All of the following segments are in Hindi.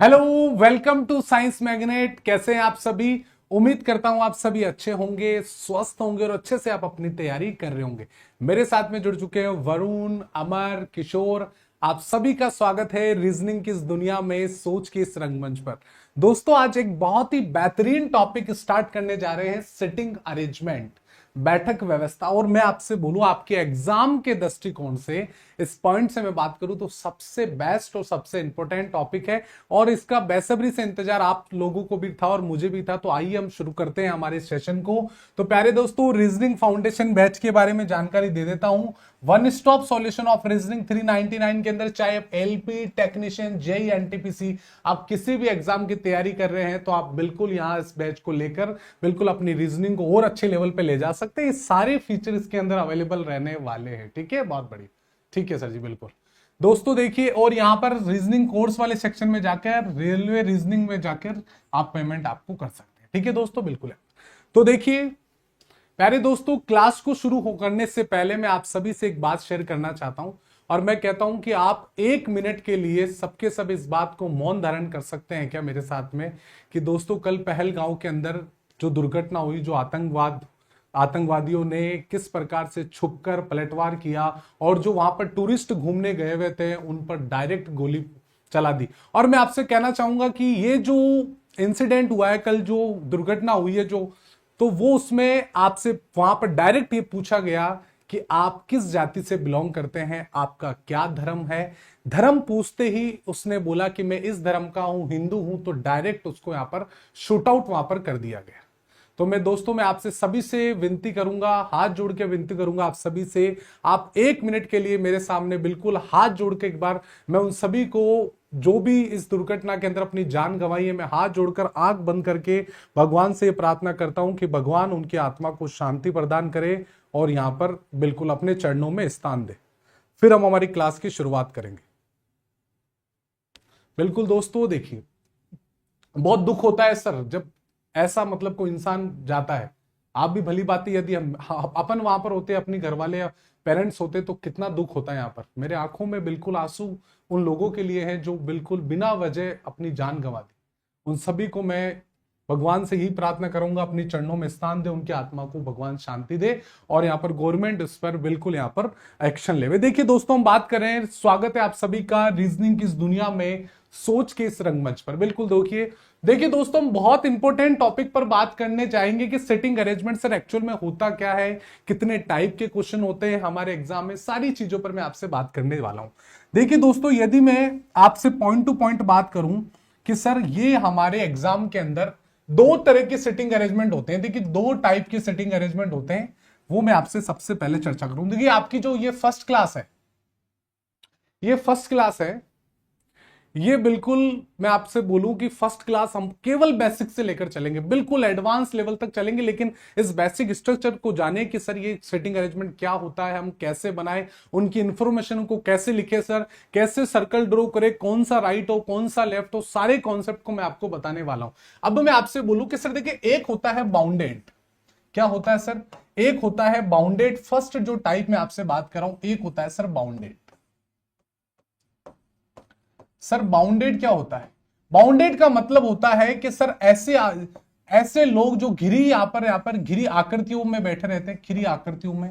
Hello, welcome to science magnet. कैसे हैं आप सभी? उम्मीद करता हूं आप सभी अच्छे होंगे, स्वस्थ होंगे और अच्छे से आप अपनी तैयारी कर रहे होंगे। मेरे साथ में जुड़ चुके हैं वरुण, अमर, किशोर। आप सभी का स्वागत है रीजनिंग की इस दुनिया में, सोच के इस रंगमंच पर। दोस्तों, आज एक बहुत ही बेहतरीन टॉपिक स्टार्ट करने जा रहे हैं, सिटिंग अरेंजमेंट, बैठक व्यवस्था। और मैं आपसे बोलूं, आपके एग्जाम के दृष्टिकोण से, इस पॉइंट से मैं बात करूं तो सबसे बेस्ट और सबसे इंपॉर्टेंट टॉपिक है। और इसका बेसब्री से इंतजार आप लोगों को भी था और मुझे भी था। तो आइए हम शुरू करते हैं हमारे सेशन को। तो प्यारे दोस्तों, रीजनिंग फाउंडेशन बैच के बारे में जानकारी दे देता हूं। One stop solution of reasoning 399 के अंदर, चाहे आप एलपी, टेक्नीशियन, जेई, एनटीपीसी, आप किसी भी एग्जाम की तैयारी कर रहे हैं तो आप बिल्कुल यहां इस बैच को लेकर बिल्कुल अपनी रीजनिंग को और अच्छे लेवल पे ले जा सकते हैं। ये सारे फीचर इसके अंदर अवेलेबल रहने वाले हैं। ठीक है, बहुत बढ़िया। ठीक है सर जी, बिल्कुल। दोस्तों देखिए, और यहां पर रीजनिंग कोर्स वाले सेक्शन में जाकर, रेलवे रीजनिंग में जाकर आप पेमेंट आपको कर सकते हैं। ठीक है दोस्तों, बिल्कुल है। तो देखिए प्यारे दोस्तों, क्लास को शुरू करने से पहले मैं आप सभी से एक बात शेयर करना चाहता हूं। और मैं कहता हूं कि आप 1 मिनट के लिए सबके सब इस बात को मौन धारण कर सकते हैं क्या मेरे साथ में, कि दोस्तों कल पहलगांव के अंदर जो दुर्घटना हुई, जो आतंकवादियों ने किस प्रकार से छुपकर पलटवार किया और जो वहां पर टूरिस्ट घूमने गए हुए थे उन पर डायरेक्ट गोली चला दी। और मैं आपसे कहना चाहूंगा कि ये जो इंसिडेंट हुआ है, कल जो दुर्घटना हुई है, जो तो वो उसमें आपसे वहां पर डायरेक्ट ये पूछा गया कि आप किस जाति से बिलोंग करते हैं, आपका क्या धर्म है। धर्म पूछते ही उसने बोला कि मैं इस धर्म का हूं, हिंदू हूं, तो डायरेक्ट उसको यहां पर शूट आउट वहां पर कर दिया गया। तो मैं दोस्तों, मैं आपसे सभी से विनती करूंगा, हाथ जोड़ के विनती करूंगा आप सभी से, आप 1 मिनट के लिए मेरे सामने बिल्कुल हाथ जोड़ के एक बार मैं उन सभी को, जो भी इस दुर्घटना के अंदर अपनी जान गंवाई है, मैं हाथ जोड़कर आंख बंद करके भगवान से प्रार्थना करता हूं कि भगवान उनकी आत्मा को शांति प्रदान करे और यहां पर बिल्कुल अपने चरणों में स्थान दे। फिर हम हमारी क्लास की शुरुआत करेंगे। बिल्कुल दोस्तों, देखिए बहुत दुख होता है सर जब ऐसा मतलब कोई इंसान जाता है। आप भी भली बात है, यदि हम अपन वहां पर होते, अपनी घर वाले या पेरेंट्स होते, तो कितना दुख होता है। यहाँ पर मेरे आंखों में बिल्कुल आंसू उन लोगों के लिए हैं जो बिल्कुल बिना वजह अपनी जान गंवा दी। उन सभी को मैं भगवान से ही प्रार्थना करूंगा, अपनी चरणों में स्थान दे, उनकी आत्मा को भगवान शांति दे और यहाँ पर गवर्नमेंट इस पर बिल्कुल यहाँ पर एक्शन लेवे। देखिए दोस्तों, हम बात कर रहे हैं, स्वागत है आप सभी का रीजनिंग की इस दुनिया में, सोच के इस रंगमंच पर। बिल्कुल देखिए देखिए दोस्तों, हम बहुत इंपॉर्टेंट टॉपिक पर बात करने जाएंगे कि सेटिंग अरेंजमेंट सर एक्चुअल में होता क्या है, कितने टाइप के क्वेश्चन होते हैं हमारे एग्जाम में, सारी चीजों पर मैं आपसे बात करने वाला हूं। देखिए दोस्तों, यदि मैं आपसे पॉइंट टू पॉइंट बात करूं कि सर ये हमारे एग्जाम के अंदर दो तरह के सेटिंग अरेंजमेंट होते हैं। देखिए दो टाइप के सेटिंग अरेंजमेंट होते हैं, वो मैं आपसे सबसे पहले चर्चा करूं। देखिए आपकी जो ये फर्स्ट क्लास है, ये फर्स्ट क्लास है, ये बिल्कुल मैं आपसे बोलूं कि फर्स्ट क्लास हम केवल बेसिक से लेकर चलेंगे, बिल्कुल एडवांस लेवल तक चलेंगे। लेकिन इस बेसिक स्ट्रक्चर को जाने कि सर ये सेटिंग अरेंजमेंट क्या होता है, हम कैसे बनाए, उनकी इंफॉर्मेशन को कैसे लिखे सर, कैसे सर्कल ड्रॉ करें, कौन सा राइट हो कौन सा लेफ्ट हो, सारे कॉन्सेप्ट को मैं आपको बताने वाला हूं। अब मैं आपसे बोलूं कि सर देखिए, एक होता है बाउंडेड। क्या होता है सर? एक होता है बाउंडेड। फर्स्ट जो टाइप में आपसे बात कर रहा हूं, एक होता है सर बाउंडेड। सर बाउंडेड क्या होता है? बाउंडेड का मतलब होता है कि सर ऐसे ऐसे लोग जो घिरी यहां पर घिरी आकृतियों में बैठे रहते हैं, घिरी आकृतियों में।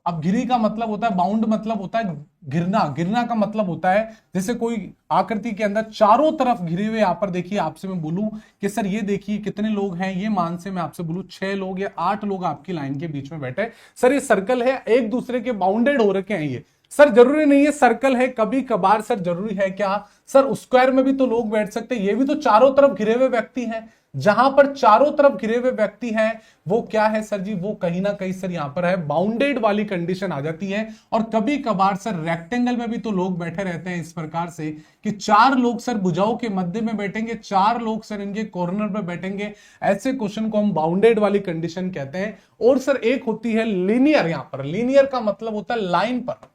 अब घिरी का मतलब होता है, बाउंड मतलब होता है घिरना, घिरना का मतलब होता है जैसे कोई आकृति के अंदर चारों तरफ घिरे हुए। यहां पर देखिए, आपसे मैं बोलूं कि सर ये देखिए कितने लोग हैं, ये मान से मैं आपसे बोलूं 6 लोग या 8 लोग आपकी लाइन के बीच में बैठे। सर ये सर्कल है, एक दूसरे के बाउंडेड हो रखे हैं ये। सर जरूरी नहीं है सर्कल है, कभी कभार सर जरूरी है क्या सर स्क्वायर में भी तो लोग बैठ सकते हैं, ये भी तो चारों तरफ घिरे हुए व्यक्ति हैं। जहां पर चारों तरफ घिरे हुए व्यक्ति हैं वो क्या है सर जी, वो कहीं ना कहीं सर यहां पर है बाउंडेड वाली कंडीशन आ जाती है। और कभी कभार सर रेक्टेंगल में भी तो लोग बैठे रहते हैं इस प्रकार से कि 4 लोग सर भुजाओं के मध्य में बैठेंगे, 4 लोग सर इनके कॉर्नर में बैठेंगे। ऐसे क्वेश्चन को हम बाउंडेड वाली कंडीशन कहते हैं। और सर एक होती है लीनियर। यहां पर लीनियर का मतलब होता है लाइन पर।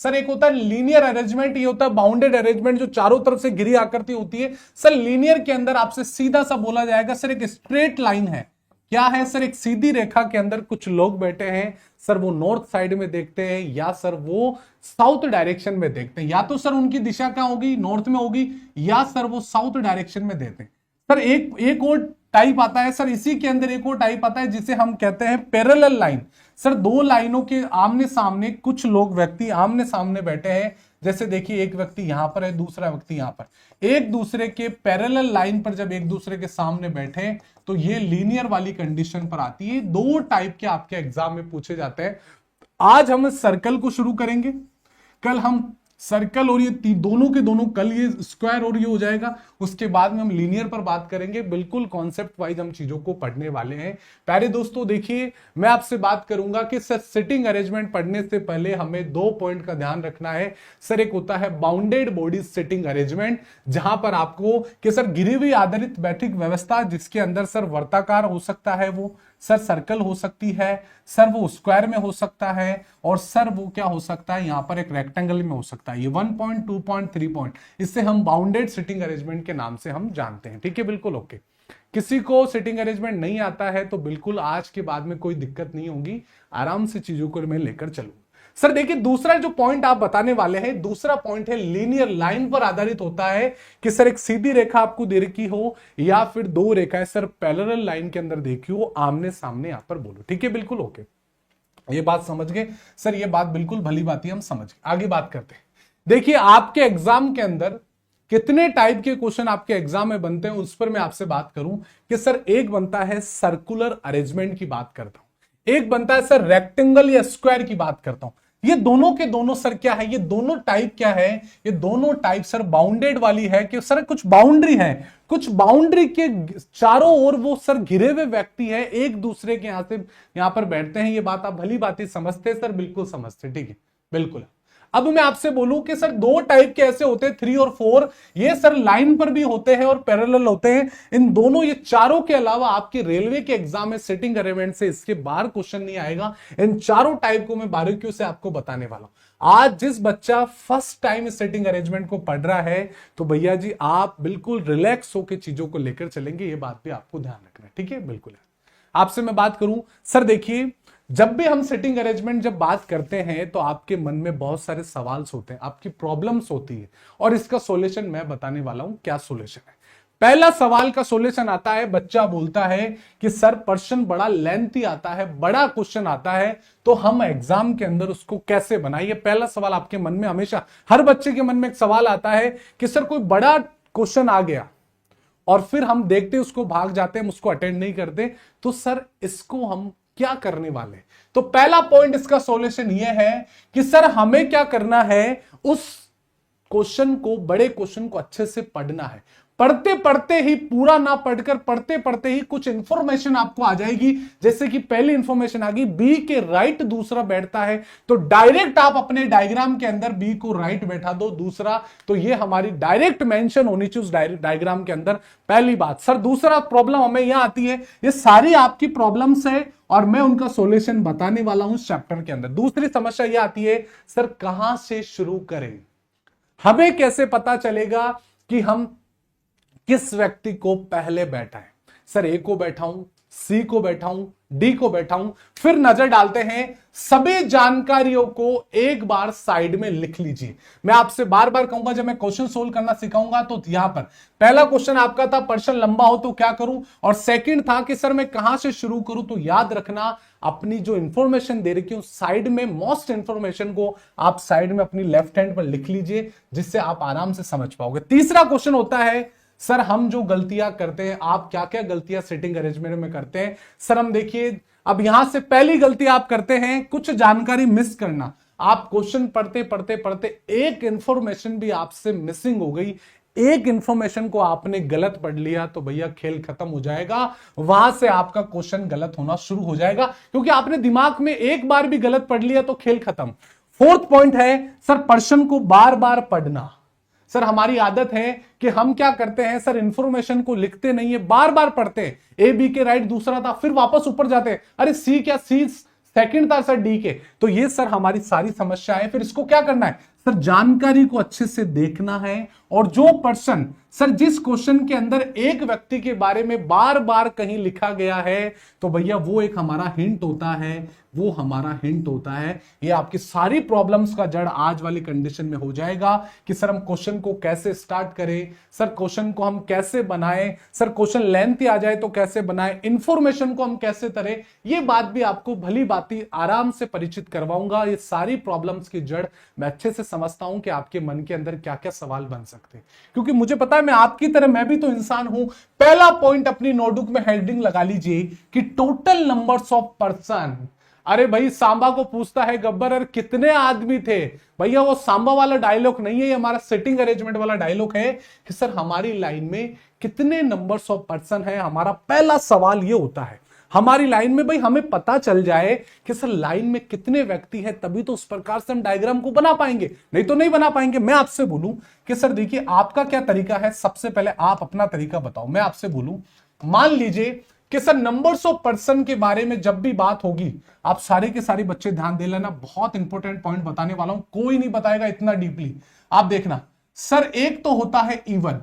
सर एक होता है लीनियर अरेंजमेंट, ये होता है बाउंडेड अरेंजमेंट जो चारों तरफ से घिरी आकृति होती है। सर लीनियर के अंदर आपसे सीधा सा बोला जाएगा सर एक स्ट्रेट लाइन है। क्या है सर, एक सीधी रेखा के अंदर कुछ लोग बैठे हैं सर, वो नॉर्थ साइड में देखते हैं या सर वो साउथ डायरेक्शन में देखते हैं, या तो सर उनकी दिशा क्या होगी, नॉर्थ में होगी, या सर वो साउथ डायरेक्शन में देते हैं। सर एक और टाइप आता है सर, इसी के अंदर एक और टाइप आता है जिसे हम कहते हैं पैरेलल लाइन। सर दो लाइनों के आमने सामने कुछ लोग व्यक्ति आमने सामने बैठे हैं, जैसे देखिए एक व्यक्ति यहां पर है, दूसरा व्यक्ति यहां पर, एक दूसरे के पैरेलल लाइन पर जब एक दूसरे के सामने बैठे तो ये लीनियर वाली कंडीशन पर आती है। दो टाइप के आपके एग्जाम में पूछे जाते हैं। आज हम सर्कल को शुरू करेंगे, कल हम सर्कल और ये दोनों के दोनों, कल ये स्क्वायर और ये हो जाएगा, उसके बाद में हम लीनियर पर बात करेंगे। बिल्कुल कॉन्सेप्ट वाइज हम चीजों को पढ़ने वाले हैं। प्यारे दोस्तों देखिए, मैं आपसे बात करूंगा कि सर सिटिंग अरेंजमेंट पढ़ने से पहले हमें दो पॉइंट का ध्यान रखना है। सर एक होता है बाउंडेड बॉडी सिटिंग अरेंजमेंट, जहां पर आपको कि सर गिरी हुई आधारित बैठक व्यवस्था, जिसके अंदर सर वर्ताकार हो सकता है, वो सर सर्कल हो सकती है, सर वो स्क्वायर में हो सकता है, और सर वो क्या हो सकता है, यहां पर एक रेक्टेंगल में हो सकता है। ये 1 पॉइंट, 2 पॉइंट, 3 पॉइंट, इससे हम बाउंडेड सिटिंग अरेंजमेंट के नाम से हम जानते हैं। ठीक है, बिल्कुल ओके। किसी को सिटिंग अरेंजमेंट नहीं आता है तो बिल्कुल आज के बाद में कोई दिक्कत नहीं होगी, आराम से चीजों को मैं लेकर चलूं। सर देखिए, दूसरा जो पॉइंट आप बताने वाले हैं, दूसरा पॉइंट है लीनियर लाइन पर आधारित होता है कि सर एक सीधी रेखा आपको दे रखी हो या फिर दो रेखाएं सर पैरेलल लाइन के अंदर देखी हो, आमने सामने यहां पर बोलो। ठीक है, बिल्कुल ओके, ये बात समझ गए सर, ये बात बिल्कुल भली बात ही हम समझ गए। आगे बात करते हैं। देखिए आपके एग्जाम के अंदर कितने टाइप के क्वेश्चन आपके एग्जाम में बनते हैं, उस पर मैं आपसे बात करूं कि सर एक बनता है सर्कुलर अरेंजमेंट की बात करता हूं, एक बनता है सर रेक्टेंगल या स्क्वायर की बात करता हूं। ये दोनों के दोनों सर क्या है, ये दोनों टाइप क्या है, ये दोनों टाइप सर बाउंडेड वाली है कि सर कुछ बाउंड्री है, कुछ बाउंड्री के चारों ओर वो सर घिरे हुए व्यक्ति है, एक दूसरे के यहां पर बैठते हैं। ये बात आप भली बात ही समझते हैं सर, बिल्कुल समझते, ठीक है, बिल्कुल। अब मैं आपसे बोलूं कि सर दो टाइप के ऐसे होते हैं 3 और 4, ये सर लाइन पर भी होते हैं और पैरेलल होते हैं। इन दोनों, ये चारों के अलावा आपके रेलवे के एग्जाम में सिटिंग अरेंजमेंट से इसके बाहर क्वेश्चन नहीं आएगा। इन चारों टाइप को मैं बारीकियों से आपको बताने वाला हूं। आज जिस बच्चा फर्स्ट टाइम सिटिंग अरेंजमेंट को पढ़ रहा है तो भैया जी आप बिल्कुल रिलैक्स होकर चीजों को लेकर चलेंगे, ये बात भी आपको ध्यान रखना है। ठीक है, बिल्कुल। आपसे मैं बात करूं सर, देखिए जब भी हम सिटिंग अरेंजमेंट जब बात करते हैं तो आपके मन में बहुत सारे सवाल होते हैं, आपकी प्रॉब्लम्स होती है, और इसका सॉल्यूशन मैं बताने वाला हूं। क्या सॉल्यूशन है? पहला सवाल का सॉल्यूशन आता है, बच्चा बोलता है कि सर प्रश्न बड़ा लेंथी आता है, बड़ा क्वेश्चन आता है, तो हम एग्जाम के अंदर उसको कैसे बनाएं? ये पहला सवाल आपके मन में, हमेशा हर बच्चे के मन में एक सवाल आता है कि सर कोई बड़ा क्वेश्चन आ गया और फिर हम देखते उसको भाग जाते हैं, हम उसको अटेंड नहीं करते, तो सर इसको हम क्या करने वाले? तो पहला पॉइंट इसका सॉल्यूशन यह है कि सर हमें क्या करना है, उस क्वेश्चन को, बड़े क्वेश्चन को अच्छे से पढ़ना है। पढ़ते पढ़ते ही, पूरा ना पढ़कर पढ़ते पढ़ते ही कुछ इंफॉर्मेशन आपको आ जाएगी। जैसे कि पहली इंफॉर्मेशन आ गई, बी के राइट दूसरा बैठता है, तो डायरेक्ट आप अपने डायग्राम के अंदर बी को राइट बैठा दो दूसरा, तो ये हमारी डायरेक्ट मेंशन होनी चाहिए उस डायग्राम के अंदर। पहली बात सर। दूसरा प्रॉब्लम हमें यहां आती है, ये सारी आपकी प्रॉब्लम्स है और मैं उनका सॉल्यूशन बताने वाला हूं इस चैप्टर के अंदर। दूसरी समस्या यह आती है सर कहां से शुरू करें? हमें कैसे पता चलेगा कि हम किस व्यक्ति को पहले बैठा है? सर ए को बैठाऊं, सी को बैठाऊं, डी को बैठाऊं, फिर नजर डालते हैं। सभी जानकारियों को एक बार साइड में लिख लीजिए। मैं आपसे बार बार कहूंगा, जब मैं क्वेश्चन सोल्व करना सिखाऊंगा तो यहां पर पहला क्वेश्चन आपका था प्रश्न लंबा हो तो क्या करूं, और सेकंड था कि सर मैं कहां से शुरू करूं। तो याद रखना, अपनी जो इंफॉर्मेशन दे रखी है साइड में, मोस्ट इंफॉर्मेशन को आप साइड में अपनी लेफ्ट हैंड पर लिख लीजिए, जिससे आप आराम से समझ पाओगे। तीसरा क्वेश्चन होता है सर हम जो गलतियां करते हैं, आप क्या क्या गलतियां सिटिंग अरेंजमेंट में करते हैं? सर हम देखिए, अब यहां से पहली गलती आप करते हैं कुछ जानकारी मिस करना। आप क्वेश्चन पढ़ते पढ़ते पढ़ते एक इंफॉर्मेशन भी आपसे मिसिंग हो गई, एक इंफॉर्मेशन को आपने गलत पढ़ लिया, तो भैया खेल खत्म हो जाएगा। वहां से आपका क्वेश्चन गलत होना शुरू हो जाएगा, क्योंकि आपने दिमाग में एक बार भी गलत पढ़ लिया तो खेल खत्म। फोर्थ पॉइंट है सर प्रश्न को बार बार पढ़ना। सर हमारी आदत है कि हम क्या करते हैं सर, इंफॉर्मेशन को लिखते नहीं है, बार बार पढ़ते हैं। ए बी के राइट दूसरा था, फिर वापस ऊपर जाते हैं, अरे सी क्या, सी सेकंड था सर डी के। तो ये सर हमारी सारी समस्या है। फिर इसको क्या करना है, सर जानकारी को अच्छे से देखना है। और जो पर्सन सर जिस क्वेश्चन के अंदर एक व्यक्ति के बारे में बार बार कहीं लिखा गया है तो भैया वो एक हमारा हिंट होता है, वो हमारा हिंट होता है। ये आपकी सारी प्रॉब्लम्स का जड़ आज वाली कंडीशन में हो जाएगा कि सर हम क्वेश्चन को कैसे स्टार्ट करें, सर क्वेश्चन को हम कैसे बनाएं, सर क्वेश्चन लेंथ आ जाए तो कैसे बनाएं, इंफॉर्मेशन को हम कैसे तरें। ये बात भी आपको भली बाती आराम से परिचित करवाऊंगा। ये सारी प्रॉब्लम्स की जड़ मैं अच्छे से समझता हूं कि आपके मन के अंदर क्या क्या सवाल बन सकते हैं, क्योंकि मुझे पता है मैं आपकी तरह मैं भी तो इंसान हूं। पहला पॉइंट अपनी नोटबुक में हेडिंग लगा लीजिए कि टोटल नंबर्स ऑफ पर्सन। अरे भाई सांबा को पूछता है गब्बर अरे कितने आदमी थे, भैया वो सांबा वाला डायलॉग नहीं है, ये हमारा सिटिंग अरेंजमेंट वाला डायलॉग है कि सर हमारी लाइन में कितने नंबर्स ऑफ पर्सन है। हमारा पहला सवाल ये होता है हमारी लाइन में, भाई हमें पता चल जाए कि सर लाइन में कितने व्यक्ति हैं, तभी तो उस प्रकार से हम डायग्राम को बना पाएंगे, नहीं तो नहीं बना पाएंगे। मैं आपसे बोलूं कि सर देखिए आपका क्या तरीका है, सबसे पहले आप अपना तरीका बताओ। मैं आपसे बोलूं मान लीजिए कि सर नंबर्स ऑफ पर्सन के बारे में जब भी बात होगी, आप सारे के सारे बच्चे ध्यान दे लेना, बहुत इंपॉर्टेंट पॉइंट बताने वाला हूं, कोई नहीं बताएगा इतना डीपली। आप देखना सर एक तो होता है इवन,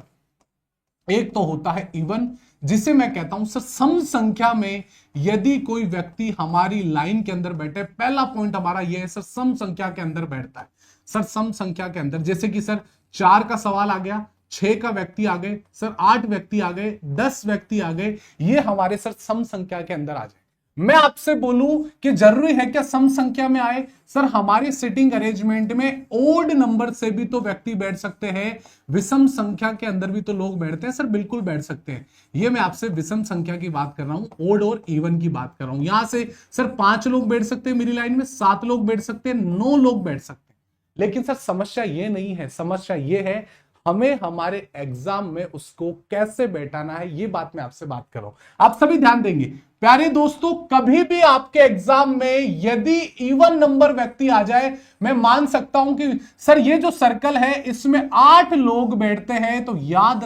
एक तो होता है इवन जिसे मैं कहता हूं सर सम संख्या में यदि कोई व्यक्ति हमारी लाइन के अंदर बैठे, पहला पॉइंट हमारा यह है सर सम संख्या के अंदर बैठता है। सर सम संख्या के अंदर जैसे कि सर 4 का सवाल आ गया, 6 का व्यक्ति आ गए, सर 8 व्यक्ति आ गए, 10 व्यक्ति आ गए, ये हमारे सर सम संख्या के अंदर आ जाए। मैं आपसे बोलूं कि जरूरी है क्या सम संख्या में आए, सर हमारी सिटिंग अरेंजमेंट में ओड नंबर से भी तो व्यक्ति बैठ सकते हैं, विषम संख्या के अंदर भी तो लोग बैठते हैं, सर बिल्कुल बैठ सकते हैं। ये मैं आपसे विषम संख्या की बात कर रहा हूं, ओड और इवन की बात कर रहा हूं। यहां से सर 5 लोग बैठ सकते हैं मेरी लाइन में, 7 लोग बैठ सकते हैं, 9 लोग बैठ सकते हैं। लेकिन सर समस्या ये नहीं है, समस्या ये है हमें हमारे एग्जाम में उसको कैसे बैठाना है, ये बात मैं आपसे बात कर रहा हूं। आप सभी ध्यान देंगे प्यारे दोस्तों, कभी भी आपके एग्जाम में यदि इवन नंबर व्यक्ति आ जाए, मैं मान सकता हूं कि सर ये जो सर्कल है इसमें 8 लोग बैठते हैं, तो याद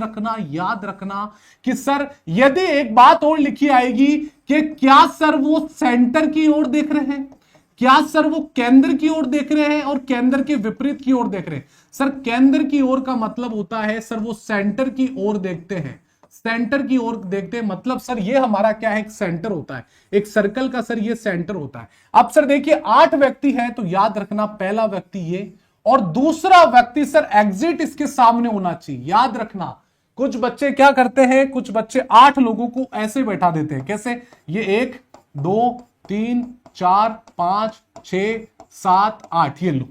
रखना कि सर यदि एक बात और लिखी आएगी कि क्या सर वो सेंटर की ओर देख रहे हैं, क्या सर वो केंद्र की ओर देख रहे हैं और केंद्र के विपरीत की ओर देख रहे हैं। सर केंद्र की ओर का मतलब होता है सर वो सेंटर की ओर देखते हैं, सेंटर की ओर देखते हैं, मतलब सर ये हमारा क्या है, एक सेंटर होता है, एक सर्कल का सर ये सेंटर होता है। अब सर देखिए 8 व्यक्ति है तो याद रखना पहला व्यक्ति ये और दूसरा व्यक्ति सर एग्जिट इसके सामने होना चाहिए। याद रखना कुछ बच्चे क्या करते हैं, कुछ बच्चे 8 लोगों को ऐसे बैठा देते हैं, कैसे, ये 1 2 3 4 5 6 7 8, ये लो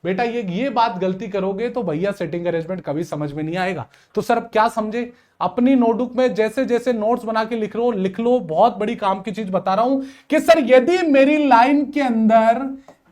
बेटा, ये बात गलती करोगे तो भैया सेटिंग अरेंजमेंट कभी समझ में नहीं आएगा। तो सर अब क्या समझे, अपनी नोटबुक में जैसे जैसे नोट्स बना के लिख लो। बहुत बड़ी काम की चीज बता रहा हूं कि सर यदि मेरी लाइन के अंदर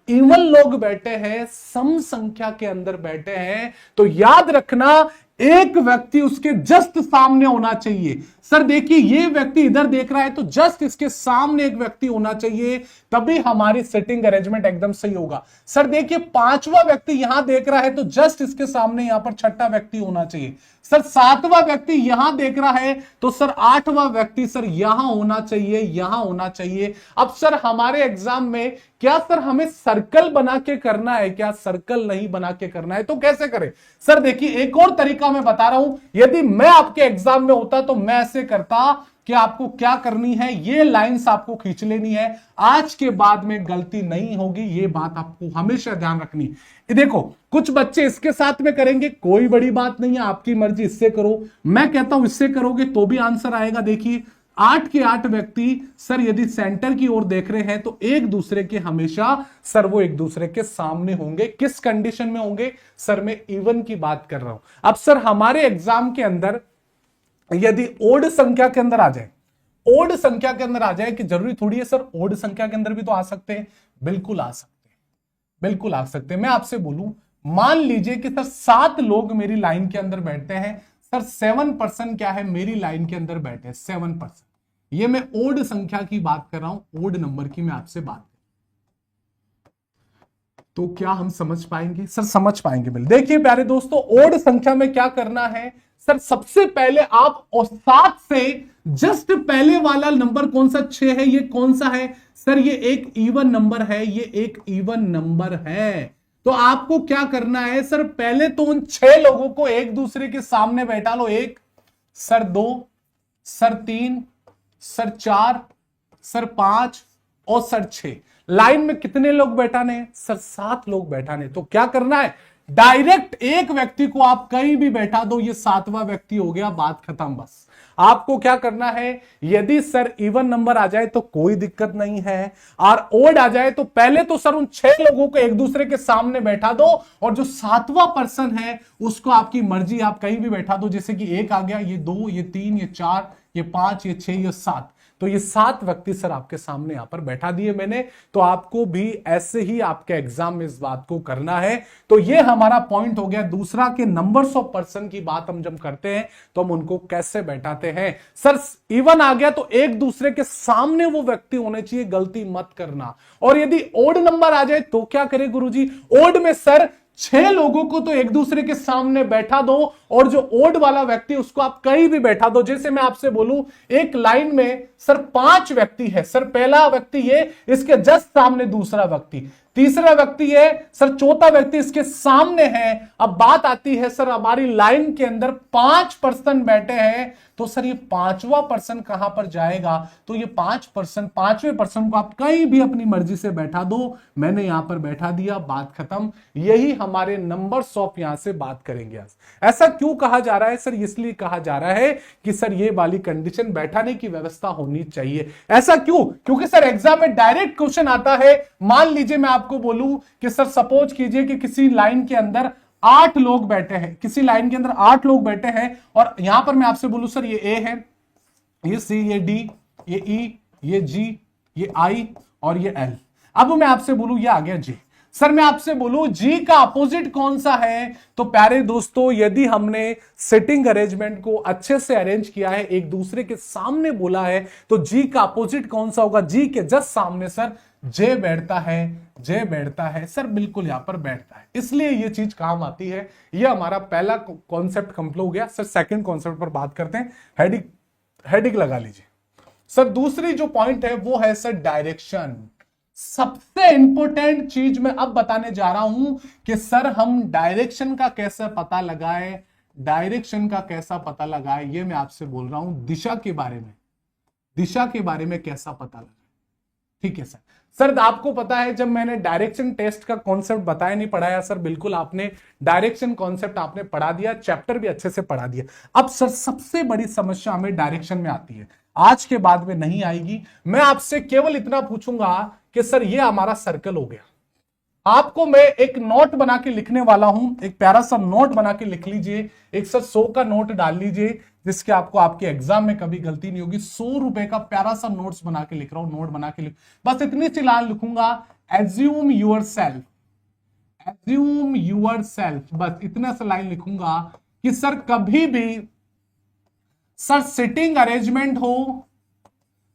इवन लोग बैठे हैं, सम संख्या के अंदर बैठे हैं, तो याद रखना एक व्यक्ति उसके जस्ट सामने होना चाहिए। सर देखिए ये व्यक्ति इधर देख रहा है तो जस्ट इसके सामने एक व्यक्ति होना चाहिए, तभी हमारी सेटिंग अरेंजमेंट एकदम सही होगा। सर देखिए 5वां व्यक्ति यहां देख रहा है तो जस्ट इसके सामने यहां पर 6ठा व्यक्ति होना चाहिए। सर 7वां व्यक्ति यहां देख रहा है तो सर 8वां व्यक्ति सर यहां होना चाहिए, यहां होना चाहिए। अब सर हमारे एग्जाम में क्या सर हमें सर्कल बना के करना है क्या, सर्कल नहीं बना के करना है तो कैसे करें। सर देखिए एक और तरीका मैं बता रहा हूं, यदि मैं आपके एग्जाम में होता तो मैं ऐसे करता कि आपको क्या करनी है, ये लाइंस आपको खींच लेनी है, आज के बाद में गलती नहीं होगी, ये बात आपको हमेशा ध्यान रखनी है। देखो कुछ बच्चे इसके साथ में करेंगे, कोई बड़ी बात नहीं है, आपकी मर्जी, इससे करो, मैं कहता हूं इससे करोगे तो भी आंसर आएगा। देखिए 8 के 8 व्यक्ति सर यदि सेंटर की ओर देख रहे हैं तो एक दूसरे के हमेशा सर वो एक दूसरे के सामने होंगे। किस कंडीशन में होंगे, सर मैं इवन की बात कर रहा हूं। अब सर हमारे एग्जाम के अंदर यदि ओड संख्या के अंदर आ जाए, ओड संख्या के अंदर आ जाए, कि जरूरी थोड़ी है सर ओड संख्या के अंदर भी तो आ सकते हैं, बिल्कुल आ सकते हैं, बिल्कुल आ सकते हैं। मैं आपसे बोलूं मान लीजिए कि सर 7 लोग मेरी लाइन के अंदर बैठते हैं, सर 7% क्या है मेरी लाइन के अंदर बैठे हैं 7%। ये मैं ओड संख्या की बात कर रहा हूं, ओड नंबर की मैं आपसे बात कर, तो क्या हम समझ पाएंगे, सर समझ पाएंगे बिल्कुल। देखिए प्यारे दोस्तों ओड संख्या में क्या करना है, सर सबसे पहले आप और 7 से जस्ट पहले वाला नंबर कौन सा, 6 है, ये कौन सा है, सर ये एक इवन नंबर है, ये एक इवन नंबर है। तो आपको क्या करना है सर, पहले तो उन 6 लोगों को एक दूसरे के सामने बैठा लो। 1 सर, 2 सर, 3 सर, 4 सर, 5 और सर 6। लाइन में कितने लोग बैठाने हैं सर? 7 लोग बैठाने। तो क्या करना है, डायरेक्ट एक व्यक्ति को आप कहीं भी बैठा दो, ये 7वां व्यक्ति हो गया, बात खत्म। बस आपको क्या करना है, यदि सर इवन नंबर आ जाए तो कोई दिक्कत नहीं है, और ओड आ जाए तो पहले तो सर उन 6 लोगों को एक दूसरे के सामने बैठा दो, और जो 7वां पर्सन है उसको आपकी मर्जी आप कहीं भी बैठा दो। जैसे कि 1 आ गया, ये 2, ये 3, ये 4, ये 5, ये 6, ये 7। तो ये 7 व्यक्ति सर आपके सामने यहां पर बैठा दिए मैंने। तो आपको भी ऐसे ही आपके एग्जाम में इस बात को करना है। तो ये हमारा पॉइंट हो गया दूसरा, के नंबर्स ऑफ पर्सन की बात हम जब करते हैं तो हम उनको कैसे बैठाते हैं। सर इवन आ गया तो एक दूसरे के सामने वो व्यक्ति होने चाहिए, गलती मत करना। और यदि ओड नंबर आ जाए तो क्या करे गुरुजी? ओड में सर 6 लोगों को तो एक दूसरे के सामने बैठा दो, और जो ओड वाला व्यक्ति उसको आप कहीं भी बैठा दो। जैसे मैं आपसे बोलूं, एक लाइन में सर 5 व्यक्ति है सर, पहला व्यक्ति ये, इसके जस्ट सामने दूसरा व्यक्ति, तीसरा व्यक्ति है सर, चौथा व्यक्ति इसके सामने है। अब बात आती है सर, हमारी लाइन के अंदर 5 पर्सन बैठे हैं, तो सर ये 5वां पर्सन कहां पर जाएगा? तो ये 5वें पर्सन को आप कहीं भी अपनी मर्जी से बैठा दो। मैंने यहां पर बैठा दिया, बात खत्म। यही हमारे नंबर्स ऑफ यहां से बात करेंगे आज। ऐसा क्यों कहा जा रहा है सर? इसलिए कहा जा रहा है कि सर ये वाली कंडीशन, बैठाने की व्यवस्था होनी चाहिए। ऐसा क्यों? क्योंकि सर एग्जाम में डायरेक्ट क्वेश्चन आता है। मान लीजिए मैं आपको बोलूं कि सर सपोज कीजिए कि किसी लाइन के अंदर 8 लोग बैठे हैं, किसी लाइन के अंदर 8 लोग बैठे हैं, और यहां पर मैं आपसे बोलूं सर ये ए है, ये सी, ये डी, ये ई, ये जी, ये आई और ये एल। अब मैं आपसे बोलूं ये आ गया जी। सर मैं आपसे बोलूं जी का अपोजिट कौन सा है? तो प्यारे दोस्तों, यदि हमने सिटिंग अरेंजमेंट को अच्छे से अरेंज किया है, एक दूसरे के सामने बोला है, तो जी का अपोजिट कौन सा होगा? जी के जस्ट सामने सर जे बैठता है, जे बैठता है सर, बिल्कुल यहां पर बैठता है। इसलिए ये चीज काम आती है। ये हमारा पहला कॉन्सेप्ट कंप्लीट हो गया। सर सेकंड कॉन्सेप्ट पर बात करते हैं। हेडिंग लगा लीजिए सर। दूसरी जो पॉइंट है वो है सर डायरेक्शन। सबसे इंपॉर्टेंट चीज मैं अब बताने जा रहा हूं कि सर हम डायरेक्शन का कैसे पता लगाएं, डायरेक्शन का कैसा पता लगाएं, ये मैं आपसे बोल रहा हूं। दिशा के बारे में, दिशा के बारे में कैसा पता लगाएं, ठीक है सर। सर आपको पता है, जब मैंने डायरेक्शन टेस्ट का कॉन्सेप्ट बताया नहीं पढ़ाया सर, बिल्कुल आपने डायरेक्शन कॉन्सेप्ट आपने पढ़ा दिया, चैप्टर भी अच्छे से पढ़ा दिया। अब सर सबसे बड़ी समस्या हमें डायरेक्शन में आती है, आज के बाद में नहीं आएगी। मैं आपसे केवल इतना पूछूंगा कि सर ये हमारा सर्कल हो गया। आपको मैं एक नोट बना के लिखने वाला हूं, एक प्यारा सा नोट बना के लिख लीजिए। एक सर 100 का नोट डाल लीजिए, जिसके आपको आपके एग्जाम में कभी गलती नहीं होगी। 100 रुपए का प्यारा सा नोट्स बना के लिख रहा हूं, नोट बना के लिख, बस इतनी सी लाइन लिखूंगा, assume yourself, assume yourself, बस इतना सा लाइन लिखूंगा कि सर कभी भी सर सिटिंग अरेंजमेंट हो,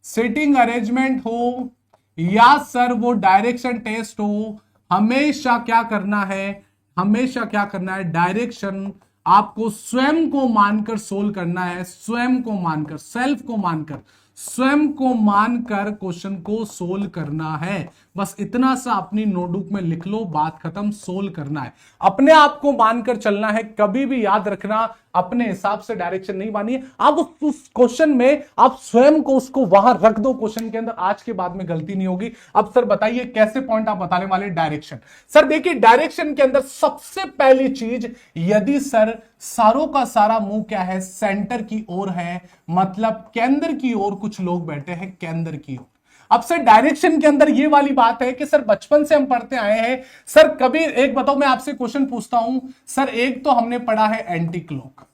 सिटिंग अरेंजमेंट हो या सर वो डायरेक्शन टेस्ट हो, हमेशा क्या करना है, हमेशा क्या करना है, डायरेक्शन आपको स्वयं को मानकर सोल्व करना है। स्वयं को मानकर, सेल्फ को मानकर, स्वयं को मानकर क्वेश्चन को सोल्व करना है। बस इतना सा अपनी नोटबुक में लिख लो, बात खत्म। सोल्व करना है, अपने आप को मानकर चलना है। कभी भी याद रखना, अपने हिसाब से डायरेक्शन नहीं मानिए। आप उस क्वेश्चन में आप स्वयं को उसको वहां रख दो क्वेश्चन के अंदर, आज के बाद में गलती नहीं होगी। अब सर बताइए कैसे पॉइंट आप बताने वाले डायरेक्शन। सर देखिए डायरेक्शन के अंदर सबसे पहली चीज, यदि सर सारों का सारा मुंह क्या है, सेंटर की ओर है, मतलब केंद्र की ओर कुछ लोग बैठे हैं, केंद्र की ओर। अब सर डायरेक्शन के अंदर ये वाली बात है कि सर बचपन से हम पढ़ते आए हैं। सर कभी एक बताओ, मैं आपसे क्वेश्चन पूछता हूं सर, एक तो हमने पढ़ा है एंटी क्लॉक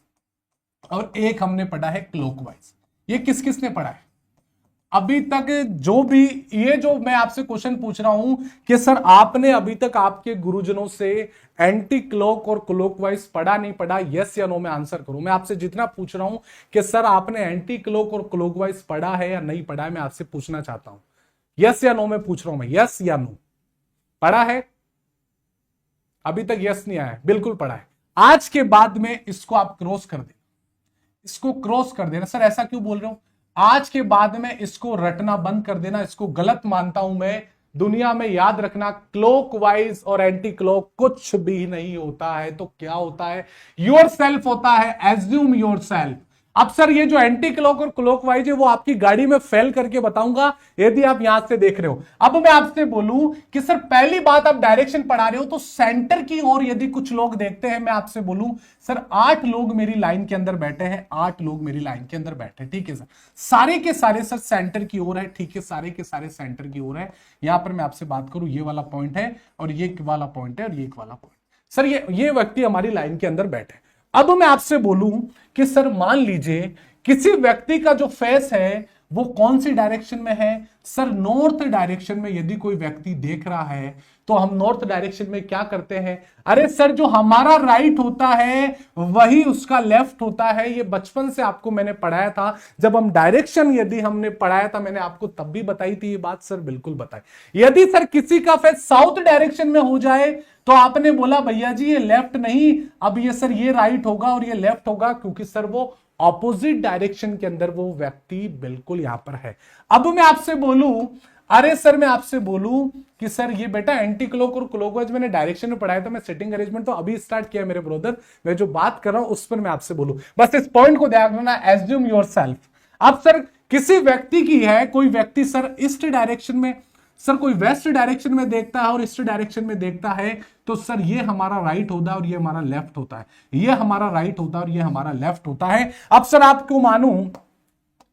और एक हमने पढ़ा है क्लॉकवाइज। ये किस किसने पढ़ा है अभी तक? जो भी ये जो मैं आपसे क्वेश्चन पूछ रहा हूं कि सर आपने अभी तक आपके गुरुजनों से एंटी क्लॉक और क्लॉकवाइज पढ़ा नहीं पढ़ा, यस या नो में आंसर करूं। मैं आपसे जितना पूछ रहा हूं कि सर आपने एंटी क्लॉक और क्लॉकवाइज पढ़ा है या नहीं पढ़ा है, मैं आपसे पूछना चाहता हूं। यस या नो में पूछ रहा हूं मैं, यस या नो। पढ़ा है? अभी तक यस नहीं आया, बिल्कुल पढ़ा है। आज के बाद में इसको आप क्रॉस कर देना, इसको क्रॉस कर देना। सर ऐसा क्यों बोल रहा हूं? आज के बाद में इसको रटना बंद कर देना, इसको गलत मानता हूं मैं। दुनिया में याद रखना, क्लॉकवाइज और एंटी क्लॉक कुछ भी नहीं होता है। तो क्या होता है? योर सेल्फ होता है, एज्यूम योर सेल्फ। अब सर ये जो एंटी क्लॉक और क्लॉकवाइज है वो आपकी गाड़ी में फेल करके बताऊंगा यदि आप यहां से देख रहे हो। अब मैं आपसे बोलूं कि सर पहली बात आप डायरेक्शन पढ़ा रहे हो तो सेंटर की ओर यदि कुछ लोग देखते हैं, मैं आपसे बोलूं सर 8 लोग मेरी लाइन के अंदर बैठे हैं, 8 लोग मेरी लाइन के अंदर बैठे हैं, ठीक है सर, सारे के सारे सर सेंटर की ओर है, ठीक है, सारे के सारे सेंटर की ओर है। यहां पर मैं आपसे बात करूं, ये वाला पॉइंट है और ये वाला पॉइंट है और ये वाला पॉइंट, सर ये व्यक्ति हमारी लाइन के अंदर बैठे। अब मैं आपसे बोलूं कि सर मान लीजिए किसी व्यक्ति का जो फेस है वो कौन सी डायरेक्शन में है? सर नॉर्थ डायरेक्शन में यदि कोई व्यक्ति देख रहा है तो हम नॉर्थ डायरेक्शन में क्या करते हैं? अरे सर जो हमारा राइट होता है वही उसका लेफ्ट होता है। ये बचपन से आपको मैंने पढ़ाया था, जब हम डायरेक्शन यदि हमने पढ़ाया था मैंने आपको तब भी बताई थी ये बात, सर बिल्कुल बताई। यदि सर किसी का फेस साउथ डायरेक्शन में हो जाए तो आपने बोला भैया जी ये लेफ्ट नहीं, अब ये सर ये राइट होगा और ये लेफ्ट होगा, क्योंकि सर वो ऑपोजिट डायरेक्शन के अंदर वो व्यक्ति बिल्कुल यहां पर है। अब मैं आपसे बोलूं, अरे सर मैं आपसे बोलूं कि सर ये बेटा एंटी क्लॉक और क्लॉकवाइज मैंने डायरेक्शन में पढ़ाया था, मैं सिटिंग अरेंजमेंट तो अभी स्टार्ट किया मेरे ब्रदर, मैं जो बात कर रहा हूं उस पर मैं आपसे बोलूं, बस इस पॉइंट को ध्यान रखना, एज्यूम योरसेल्फ। अब सर किसी व्यक्ति की है, कोई व्यक्ति सर ईस्ट डायरेक्शन में, सर कोई वेस्ट डायरेक्शन में देखता है और ईस्ट डायरेक्शन में देखता है, तो सर ये हमारा राइट होता है और ये हमारा लेफ्ट होता है, ये हमारा राइट होता है और ये हमारा लेफ्ट होता है। अब सर आपको मानूं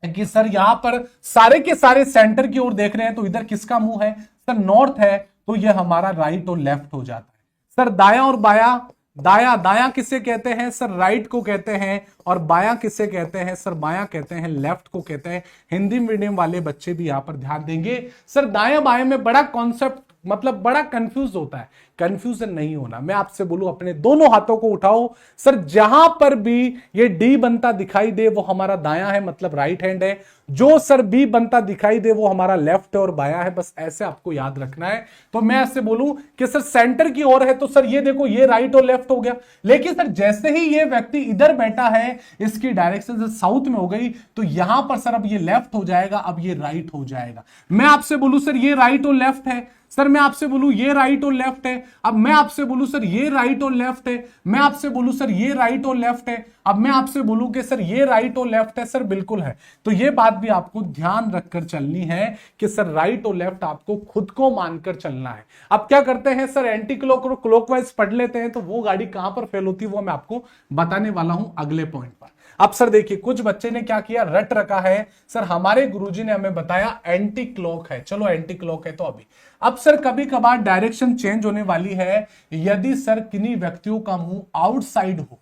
कि सर यहां पर सारे के सारे सेंटर की ओर देख रहे हैं तो इधर किसका मुंह है? सर नॉर्थ है, तो ये हमारा राइट और लेफ्ट हो जाता है। सर दाया और बाया, दाया दाया किसे कहते हैं? सर राइट को कहते हैं, और बाया किसे कहते हैं? सर बाया कहते हैं, लेफ्ट को कहते हैं। हिंदी मीडियम वाले बच्चे भी यहां पर ध्यान देंगे। सर दाया बाया में बड़ा कॉन्सेप्ट मतलब बड़ा कंफ्यूज होता है, कंफ्यूजन नहीं होना। मैं आपसे बोलूं अपने दोनों हाथों को उठाओ, सर जहां पर भी ये डी बनता दिखाई दे वो हमारा दाया है, मतलब राइट हैंड है। जो सर बी बनता दिखाई दे वो हमारा लेफ्ट है और बाया है, बस ऐसे आपको याद रखना है। तो मैं ऐसे बोलूं कि सर सेंटर की ओर है तो सर ये देखो ये राइट और लेफ्ट हो गया, लेकिन सर जैसे ही ये व्यक्ति इधर बैठा है इसकी डायरेक्शन से साउथ में हो गई, तो यहां पर सर अब ये लेफ्ट हो जाएगा, अब ये राइट हो जाएगा। मैं आपसे बोलूं सर ये राइट और लेफ्ट है, सर मैं आपसे बोलूं ये राइट और लेफ्ट है। अब मैं आपसे बोलूं सर ये राइट और लेफ्ट है, मैं आपसे बोलूं सर ये राइट और लेफ्ट है। अब मैं आपसे बोलूं कि सर ये राइट और लेफ्ट है, सर बिल्कुल है। तो ये बात भी आपको ध्यान रखकर चलनी है कि सर राइट और लेफ्ट आपको खुद को मानकर चलना है। अब क्या करते हैं सर, एंटी क्लॉक और क्लॉकवाइज पढ़ लेते हैं, तो वो गाड़ी कहां पर फेल होती है वो मैं आपको बताने वाला हूं अगले पॉइंट पर। अब सर देखिए कुछ बच्चे ने क्या किया, रट रखा है, सर हमारे गुरुजी ने हमें बताया एंटी क्लॉक है, चलो एंटी क्लॉक है तो अभी। अब सर कभी कभार डायरेक्शन चेंज होने वाली है, यदि सर किन्हीं व्यक्तियों का मुंह आउटसाइड हो,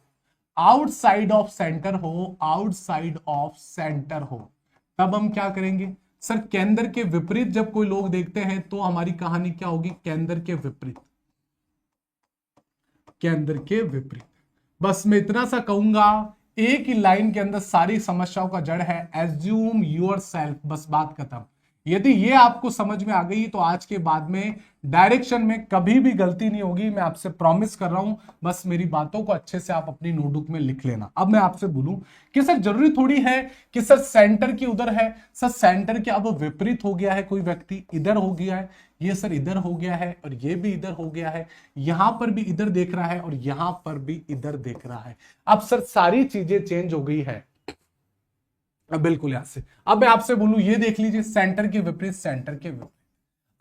आउटसाइड ऑफ सेंटर हो, आउटसाइड ऑफ सेंटर हो, तब हम क्या करेंगे सर, केंद्र के विपरीत जब कोई लोग देखते हैं तो हमारी कहानी क्या होगी, केंद्र के विपरीत, केंद्र के विपरीत। बस मैं इतना सा कहूंगा, एक ही लाइन के अंदर सारी समस्याओं का जड़ है एज्यूम योरसेल्फ, बस बात खत्म। यदि ये आपको समझ में आ गई तो आज के बाद में डायरेक्शन में कभी भी गलती नहीं होगी, मैं आपसे प्रॉमिस कर रहा हूं। बस मेरी बातों को अच्छे से आप अपनी नोटबुक में लिख लेना। अब मैं आपसे बोलूं कि सर जरूरी थोड़ी है कि सर सेंटर की उधर है, सर सेंटर के अब विपरीत हो गया है, कोई व्यक्ति इधर हो गया है, ये सर इधर हो गया है और ये भी इधर हो गया है, यहां पर भी इधर देख रहा है और यहां पर भी इधर देख रहा है। अब सर सारी चीजें चेंज हो गई है बिल्कुल यहां से। अब मैं आपसे बोलूं ये देख लीजिए, सेंटर के विपरीत, सेंटर के विपरीत।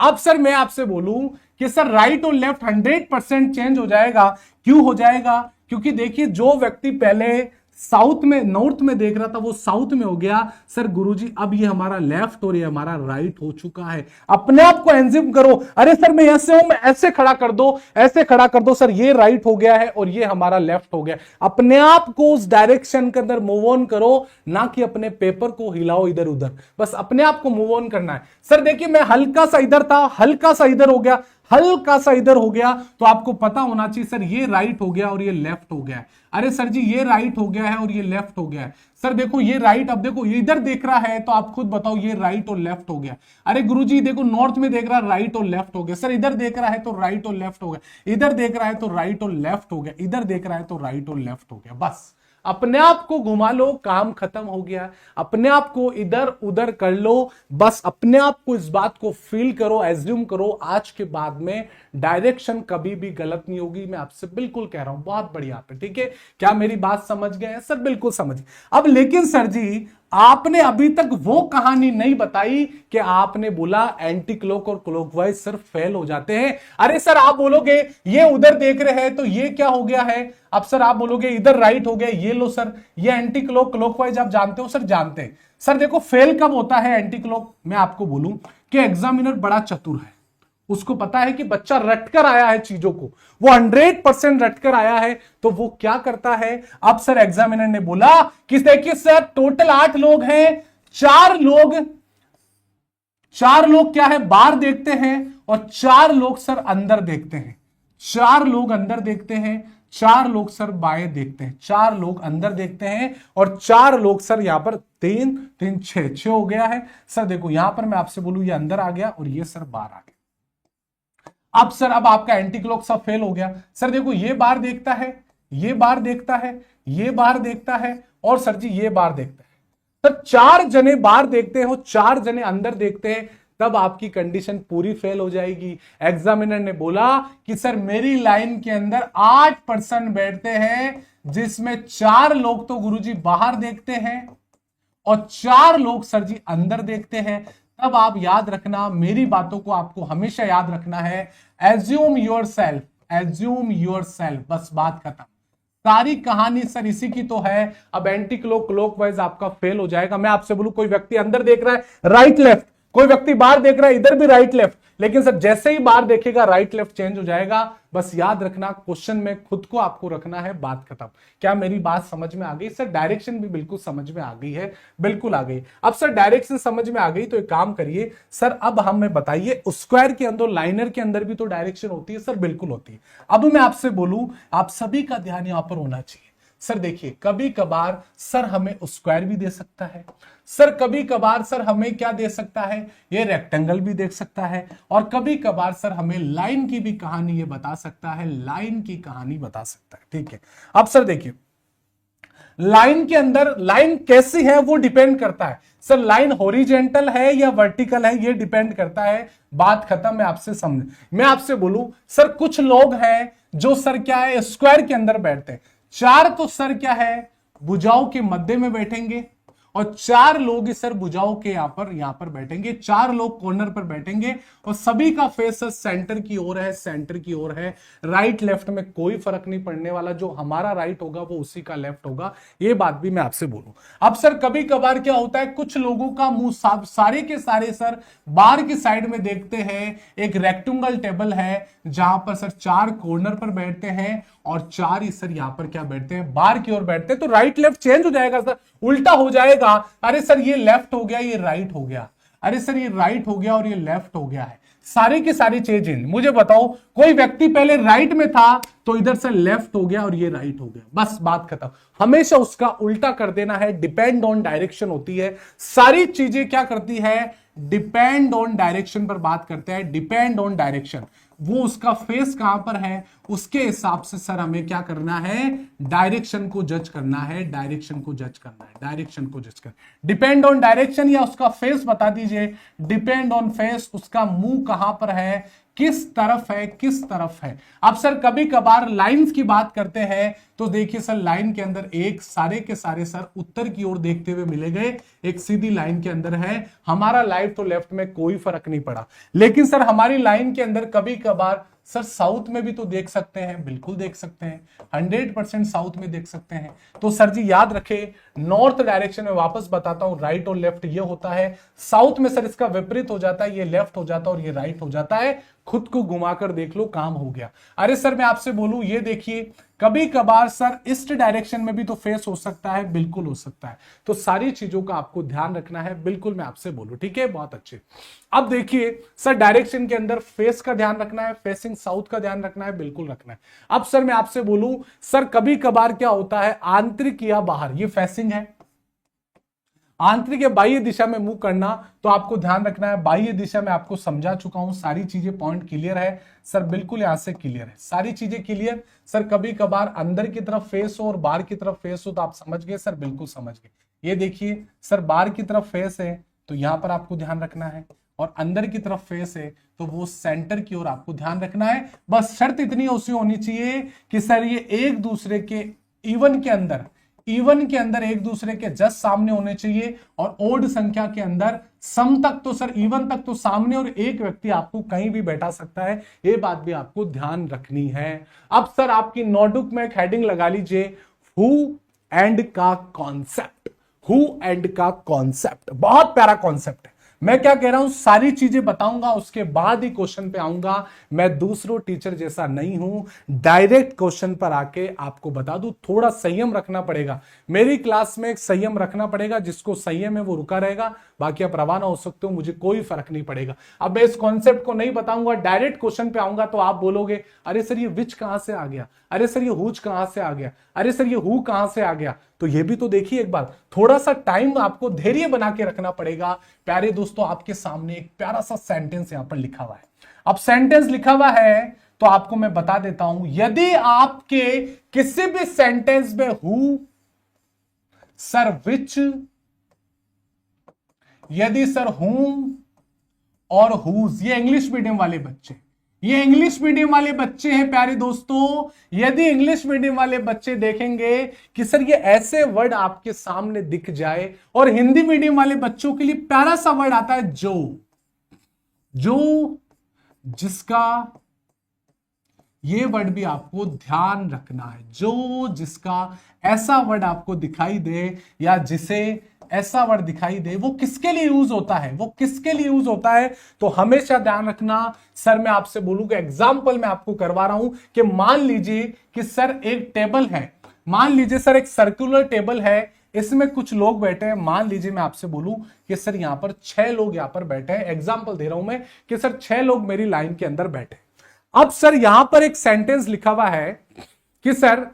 अब सर मैं आपसे बोलूं कि सर राइट और लेफ्ट 100% चेंज हो जाएगा। क्यों हो जाएगा? क्योंकि देखिए जो व्यक्ति पहले साउथ में नॉर्थ में देख रहा था वो साउथ में हो गया, सर गुरुजी अब ये हमारा लेफ्ट और ये हमारा राइट हो चुका है। अपने आप को एंज्यूम करो, अरे सर मैं ऐसे हूं, मैं ऐसे खड़ा कर दो, ऐसे खड़ा कर दो, सर ये राइट हो गया है और ये हमारा लेफ्ट हो गया। अपने आप को उस डायरेक्शन के अंदर मूव ऑन करो, ना कि अपने पेपर को हिलाओ इधर उधर, बस अपने आप को मूव ऑन करना है। सर देखिए मैं हल्का सा इधर था, हल्का सा इधर हो गया, हल्का सा इधर हो गया, तो आपको पता होना चाहिए सर ये राइट हो गया और ये लेफ्ट हो गया है। अरे सर जी ये राइट हो गया है और ये लेफ्ट हो गया है। सर देखो ये राइट, अब देखो ये इधर देख रहा है तो आप खुद बताओ ये राइट और लेफ्ट हो गया। अरे गुरुजी देखो नॉर्थ में देख रहा है राइट और लेफ्ट हो गया, सर इधर देख रहा है तो राइट और लेफ्ट हो गया, इधर देख रहा है तो राइट और लेफ्ट हो गया, इधर देख रहा है तो राइट और लेफ्ट हो गया। बस अपने आप को घुमा लो, काम खत्म हो गया। अपने आप को इधर उधर कर लो, बस अपने आप को इस बात को फील करो, एज्यूम करो, आज के बाद में डायरेक्शन कभी भी गलत नहीं होगी। मैं आपसे बिल्कुल कह रहा हूं, बहुत बढ़िया पे, ठीक है। क्या मेरी बात समझ गए सर? बिल्कुल समझ। अब लेकिन सर जी आपने अभी तक वो कहानी नहीं बताई कि आपने बोला एंटी क्लॉक और क्लॉकवाइज सर फेल हो जाते हैं। अरे सर आप बोलोगे ये उधर देख रहे हैं तो ये क्या हो गया है, अब सर आप बोलोगे इधर राइट हो गया, ये लो सर ये एंटी क्लॉक क्लॉकवाइज आप जानते हो? सर जानते हैं। सर देखो फेल कब होता है एंटी क्लॉक, मैं आपको बोलूं कि एग्जामिनर बड़ा चतुर है, उसको पता है कि बच्चा रटकर आया है चीजों को, वो 100% रटकर आया है, तो वो क्या करता है। अब सर एग्जामिनर ने बोला कि देखिए सर टोटल 8 लोग हैं, 4 लोग क्या है बाहर देखते हैं और 4 लोग सर अंदर देखते हैं। 4 लोग अंदर देखते हैं, 4 लोग सर बाएं देखते हैं, 4 लोग अंदर देखते हैं और 4 लोग सर यहां पर 3 3 6 हो गया है। सर देखो यहां पर मैं आपसे बोलूं ये अंदर आ गया और ये सर बाहर आ गया। अब सर अब आपका एंटी क्लॉक सब फेल हो गया। सर देखो ये बाहर देखता है, ये बाहर देखता है, ये बाहर देखता है और सर जी ये बाहर देखता है। सर 4 जने बाहर देखते हैं और 4 जने अंदर देखते हैं, तब आपकी कंडीशन पूरी फेल हो जाएगी। एग्जामिनर ने बोला कि सर मेरी लाइन के अंदर 8% बैठते हैं, जिसमें 4 लोग तो गुरुजी बाहर देखते हैं और 4 लोग सर जी अंदर देखते हैं। तब आप याद रखना, मेरी बातों को आपको हमेशा याद रखना है। Assume your self, assume your self, बस बात खत्म। सारी कहानी सर इसी की तो है। अब एंटी क्लॉक क्लॉकवाइज आपका फेल हो जाएगा। मैं आपसे बोलूं कोई व्यक्ति अंदर देख रहा है राइट लेफ्ट, कोई व्यक्ति बाहर देख रहा है इधर भी राइट लेफ्ट, लेकिन सर जैसे ही बाहर देखेगा राइट लेफ्ट चेंज हो जाएगा। बस याद रखना क्वेश्चन में खुद को आपको रखना है, बात खत्म। क्या मेरी बात समझ में आ गई सर? डायरेक्शन भी बिल्कुल समझ में आ गई है, बिल्कुल आ गई। अब सर डायरेक्शन समझ में आ गई तो एक काम करिए सर, अब हमें बताइए स्क्वायर के अंदर लाइनर के अंदर भी तो डायरेक्शन होती है? सर बिल्कुल होती है। अब मैं आपसे बोलूं, आप सभी का ध्यान यहां पर होना चाहिए। सर देखिए कभी कभार सर हमें स्क्वायर भी दे सकता है, सर कभी कभार सर हमें क्या दे सकता है, ये रेक्टेंगल भी देख सकता है, और कभी कभार सर हमें लाइन की भी कहानी ये बता सकता है, लाइन की कहानी बता सकता है, ठीक है। अब सर देखिए लाइन के अंदर लाइन कैसी है वो डिपेंड करता है। सर लाइन हॉरिजेंटल है या वर्टिकल है ये डिपेंड करता है, बात खत्म। मैं आपसे समझ, मैं आपसे बोलूं सर कुछ लोग हैं जो सर क्या है स्क्वायर के अंदर बैठते हैं, 4 तो सर क्या है भुजाओं के मध्य में बैठेंगे और 4 लोग सर भुजाओं के यहां पर बैठेंगे, 4 लोग कॉर्नर पर बैठेंगे और सभी का फेस सर सेंटर की ओर है, सेंटर की ओर है। राइट लेफ्ट में कोई फर्क नहीं पड़ने वाला, जो हमारा राइट होगा वो उसी का लेफ्ट होगा, ये बात भी मैं आपसे बोलूं। अब सर कभी कभार क्या होता है कुछ लोगों का मुंह सारे के सारे सर बाहर की साइड में देखते हैं। एक रेक्टेंगल टेबल है जहां पर सर 4 कॉर्नर पर बैठते हैं और 4 ही सर यहां पर क्या बैठते हैं बाहर की ओर बैठते हैं, तो राइट लेफ्ट चेंज हो जाएगा सर, उल्टा हो जाएगा। अरे सर ये लेफ्ट हो गया ये राइट हो गया, अरे सर ये राइट हो गया और ये लेफ्ट हो गया है, सारी की सारी चेंज इन। मुझे बताओ कोई व्यक्ति पहले राइट में था तो इधर से लेफ्ट हो गया और ये राइट हो गया, बस बात खत्म। हमेशा उसका उल्टा कर देना है, डिपेंड ऑन डायरेक्शन होती है सारी चीजें, क्या करती है डिपेंड ऑन डायरेक्शन पर बात करते हैं, डिपेंड ऑन डायरेक्शन। वो उसका फेस कहां पर है उसके हिसाब से सर हमें क्या करना है डायरेक्शन को जज करना है, डायरेक्शन को जज करना है, डायरेक्शन को जज कर। डिपेंड ऑन डायरेक्शन या उसका फेस बता दीजिए, डिपेंड ऑन फेस उसका मुंह कहां पर है, किस तरफ है, किस तरफ है। अब सर कभी कभार लाइंस की बात करते हैं तो देखिए सर लाइन के अंदर एक सारे के सारे सर उत्तर की ओर देखते हुए मिले गए, एक सीधी लाइन के अंदर है, हमारा राइट तो लेफ्ट में कोई फर्क नहीं पड़ा। लेकिन सर हमारी लाइन के अंदर कभी कभार सर साउथ में भी तो देख सकते हैं, बिल्कुल देख सकते हैं, 100% साउथ में देख सकते हैं। तो सर जी याद रखें नॉर्थ डायरेक्शन में वापस बताता हूं राइट और लेफ्ट ये होता है, साउथ में सर इसका विपरीत हो जाता है, ये लेफ्ट हो जाता है और ये राइट हो जाता है। खुद को घुमाकर देख लो काम हो गया। अरे सर मैं आपसे बोलूं ये देखिए कभी कभार सर ईस्ट डायरेक्शन में भी तो फेस हो सकता है, बिल्कुल हो सकता है। तो सारी चीजों का आपको ध्यान रखना है, बिल्कुल मैं आपसे बोलूं, ठीक है बहुत अच्छे। अब देखिए सर डायरेक्शन के अंदर फेस का ध्यान रखना है, फेसिंग साउथ का ध्यान रखना है, बिल्कुल रखना है। अब सर मैं आपसे बोलूं सर कभी कभार क्या होता है आंतरिक या बाहर, ये फेसिंग है, आंतरिक या बाह्य दिशा में मुंह करना, तो आपको ध्यान रखना है बाह्य दिशा में आपको समझा चुका हूं, सारी चीजें पॉइंट क्लियर है सर? बिल्कुल यहां से क्लियर है, सारी चीजें क्लियर सर। कभी कभार अंदर की तरफ फेस हो और बाहर की तरफ फेस हो तो आप समझ गए सर? बिल्कुल समझ गए। ये देखिए सर, बाहर की तरफ फेस है तो यहां पर आपको ध्यान रखना है, और अंदर की तरफ फेस है तो वो सेंटर की ओर आपको ध्यान रखना है। बस शर्त इतनी उसी होनी चाहिए कि सर ये एक दूसरे के इवन के अंदर एक दूसरे के जस्ट सामने होने चाहिए, और ओड संख्या के अंदर सम तक तो सर इवन तक तो सामने, और एक व्यक्ति आपको कहीं भी बैठा सकता है, ये बात भी आपको ध्यान रखनी है। अब सर आपकी नोटबुक में एक हेडिंग लगा लीजिए, हु एंड का कॉन्सेप्ट। हु एंड का कॉन्सेप्ट बहुत प्यारा कॉन्सेप्ट है। मैं क्या कह रहा हूं, सारी चीजें बताऊंगा, उसके बाद ही क्वेश्चन पे आऊंगा। मैं दूसरों टीचर जैसा नहीं हूं, डायरेक्ट क्वेश्चन पर आके आपको बता दूं। थोड़ा संयम रखना पड़ेगा, मेरी क्लास में एक संयम रखना पड़ेगा, जिसको संयम है वो रुका रहेगा, बाकी आप रवाना हो सकते हो, मुझे कोई फर्क नहीं पड़ेगा। अब मैं इस कॉन्सेप्ट को नहीं बताऊंगा, डायरेक्ट क्वेश्चन पे आऊंगा तो आप बोलोगे अरे सर ये विच कहां से आ गया, अरे सर ये हुज कहां से आ गया, अरे सर ये हु कहां से आ गया। तो ये भी तो देखिए एक बार, थोड़ा सा टाइम आपको धैर्य बना के रखना पड़ेगा। प्यारे दोस्तों, आपके सामने एक प्यारा सा सेंटेंस यहां पर लिखा हुआ है। अब सेंटेंस लिखा हुआ है तो आपको मैं बता देता हूं, यदि आपके किसी भी सेंटेंस में हु, सर विच, यदि सर हुम और हुज, ये इंग्लिश मीडियम वाले बच्चे, ये इंग्लिश मीडियम वाले बच्चे हैं प्यारे दोस्तों, यदि इंग्लिश मीडियम वाले बच्चे देखेंगे कि सर ये ऐसे वर्ड आपके सामने दिख जाए, और हिंदी मीडियम वाले बच्चों के लिए प्यारा सा वर्ड आता है जो, जिसका, ये वर्ड भी आपको ध्यान रखना है, जो जिसका ऐसा वर्ड आपको दिखाई दे, या जिसे ऐसा वर्ड दिखाई दे, वो किसके लिए यूज होता है, वो किसके लिए यूज होता है, तो हमेशा ध्यान रखना। सर मैं आपसे बोलूंगा, एग्जाम्पल मैं आपको करवा रहा हूं कि मान लीजिए कि सर एक टेबल है, मान लीजिए सर एक सर्कुलर टेबल है, इसमें कुछ लोग बैठे हैं। मान लीजिए मैं आपसे बोलूं कि सर यहां पर 6 लोग यहां पर बैठे हैं, एग्जाम्पल दे रहा हूं मैं कि सर 6 लोग मेरी लाइन के अंदर बैठे। अब सर यहां पर एक सेंटेंस लिखा हुआ है कि सर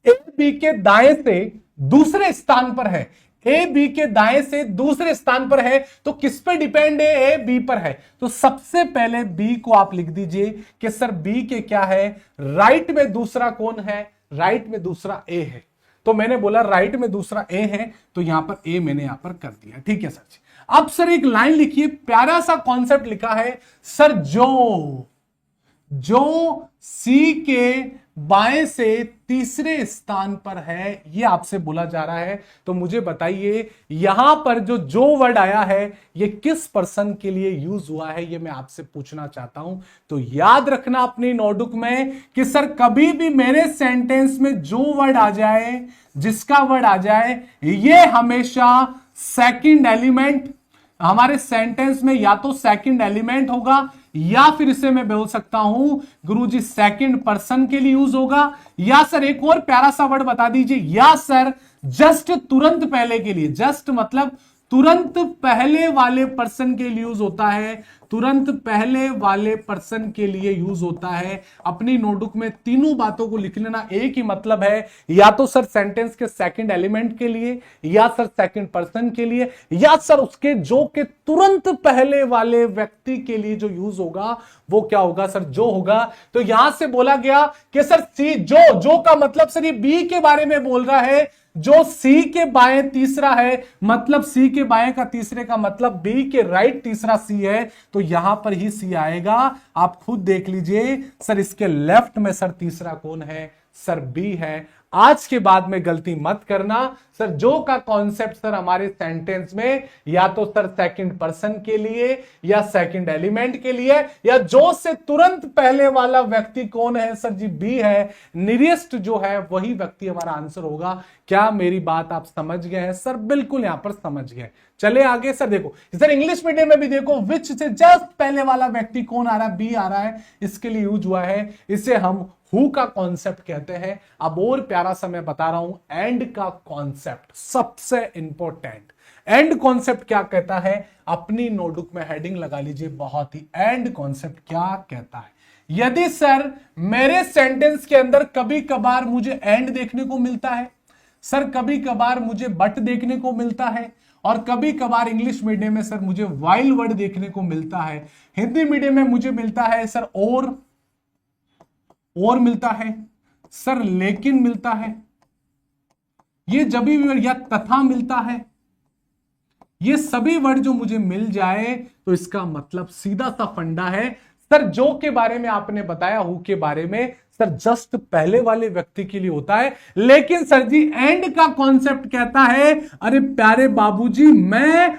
ए बी के दाएं से दूसरे स्थान पर है, ए बी के दाएं से दूसरे स्थान पर है, तो किस पे डिपेंड है, ए बी पर है। तो सबसे पहले बी को आप लिख दीजिए कि सर बी के क्या है, राइट में दूसरा कौन है, राइट में दूसरा ए है। तो मैंने बोला राइट में दूसरा ए है, तो यहां पर ए मैंने यहां पर कर दिया, ठीक है सर जी। अब सर एक लाइन लिखिए, प्यारा सा कॉन्सेप्ट लिखा है सर, जो सी के बाएं से तीसरे स्थान पर है, ये आपसे बोला जा रहा है। तो मुझे बताइए यहां पर जो वर्ड आया है ये किस पर्सन के लिए यूज हुआ है, ये मैं आपसे पूछना चाहता हूं। तो याद रखना अपनी नोटबुक में कि सर कभी भी मेरे सेंटेंस में जो वर्ड आ जाए, जिसका वर्ड आ जाए, ये हमेशा सेकंड एलिमेंट हमारे सेंटेंस में या तो सेकंड एलिमेंट होगा, या फिर इसे मैं बोल सकता हूं गुरुजी सेकंड पर्सन के लिए यूज होगा, या सर एक और प्यारा सा वर्ड बता दीजिए, या सर जस्ट तुरंत पहले के लिए, जस्ट मतलब तुरंत पहले वाले पर्सन के लिए यूज होता है, तुरंत पहले वाले पर्सन के लिए यूज होता है। अपनी नोटबुक में तीनों बातों को लिख लेना, एक ही मतलब है, या तो सर सेंटेंस के सेकंड एलिमेंट के लिए, या सर सेकंड पर्सन के लिए, या सर उसके जो के तुरंत पहले वाले व्यक्ति के लिए जो यूज होगा वो क्या होगा सर, जो होगा। तो यहां से बोला गया कि सर सी, जो का मतलब सर ये बी के बारे में बोल रहा है, जो सी के बाएं तीसरा है, मतलब सी के बाएं का तीसरे का मतलब बी के राइट तीसरा सी है, तो यहां पर ही सी आएगा। आप खुद देख लीजिए सर, इसके लेफ्ट में सर तीसरा कौन है, सर बी है। आज के बाद में गलती मत करना सर, जो का कॉन्सेप्ट सर हमारे सेंटेंस में या तो सर सेकंड पर्सन के लिए, या सेकंड एलिमेंट के लिए, या जो से तुरंत पहले वाला व्यक्ति कौन है सर जी, बी है। नियरेस्ट जो है वही व्यक्ति हमारा आंसर होगा। क्या मेरी बात आप समझ गए हैं सर? बिल्कुल यहां पर समझ गए। चले आगे सर, देखो सर इंग्लिश मीडियम में भी देखो विच से जस्ट पहले वाला व्यक्ति कौन आ रहा है, बी आ रहा है, इसके लिए यूज हुआ है, इसे हम हु का कॉन्सेप्ट कहते हैं। अब और प्यारा सा मैं बता रहा हूं, एंड का कॉन्सेप्ट सबसे इंपॉर्टेंट। एंड कॉन्सेप्ट क्या कहता है, अपनी नोटबुक में हेडिंग लगा लीजिए बहुत ही, एंड कॉन्सेप्ट क्या कहता है। यदि सर मेरे सेंटेंस के अंदर कभी कभार मुझे एंड देखने को मिलता है, सर कभी कभार मुझे बट देखने को मिलता है, और कभी कभार इंग्लिश मीडियम में सर मुझे वाइल वर्ड देखने को मिलता है, हिंदी मीडियम में मुझे मिलता है सर और मिलता है सर, लेकिन मिलता है, ये जब भी या तथा मिलता है। ये सभी वर्ड जो मुझे मिल जाए तो इसका मतलब सीधा सा फंडा है सर, जो के बारे में आपने बताया हु के बारे में सर जस्ट पहले वाले व्यक्ति के लिए होता है, लेकिन सर जी एंड का कॉन्सेप्ट कहता है अरे प्यारे बाबूजी मैं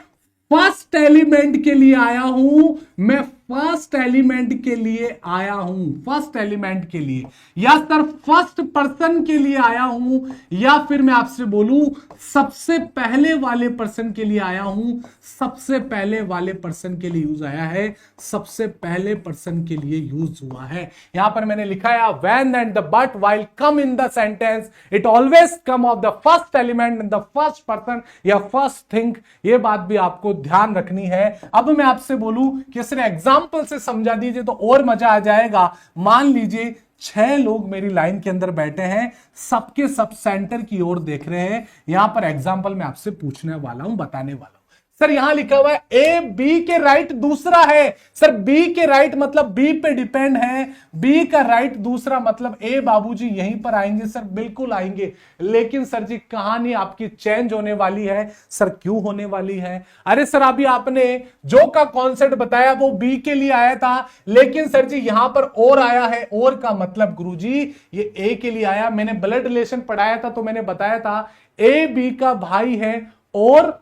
फर्स्ट एलिमेंट के लिए आया हूं, मैं फर्स्ट एलिमेंट के लिए आया हूं, फर्स्ट एलिमेंट के लिए, या सर फर्स्ट पर्सन के लिए आया हूं, या फिर मैं आपसे बोलूं सबसे पहले वाले पर्सन के लिए आया हूं, सबसे पहले वाले पर्सन के लिए यूज आया है, सबसे पहले पर्सन के लिए यूज हुआ है। यहां पर मैंने लिखा है when and the but while come in the sentence it always come of the first element in the first person या फर्स्ट थिंग। ये बात भी आपको ध्यान रखनी है। अब मैं आपसे बोलूं कि सिर्फ एग्जाम्पल से समझा दीजिए तो और मजा आ जाएगा। मान लीजिए 6 लोग मेरी लाइन के अंदर बैठे हैं, सबके सब सेंटर की ओर देख रहे हैं। यहां पर एग्जाम्पल मैं आपसे पूछने वाला हूं, बताने वाला हूं। सर यहां लिखा हुआ है ए बी के राइट दूसरा है, सर बी के राइट मतलब बी पे डिपेंड है, बी का राइट दूसरा मतलब ए बाबूजी यहीं पर आएंगे सर, बिल्कुल आएंगे। लेकिन सर जी कहानी आपकी चेंज होने वाली है। सर क्यों होने वाली है? अरे सर अभी आपने जो का कॉन्सेप्ट बताया वो बी के लिए आया था, लेकिन सर जी यहां पर और आया है। और का मतलब गुरुजी ये ए के लिए आया। मैंने ब्लड रिलेशन पढ़ाया था तो मैंने बताया था ए बी का भाई है और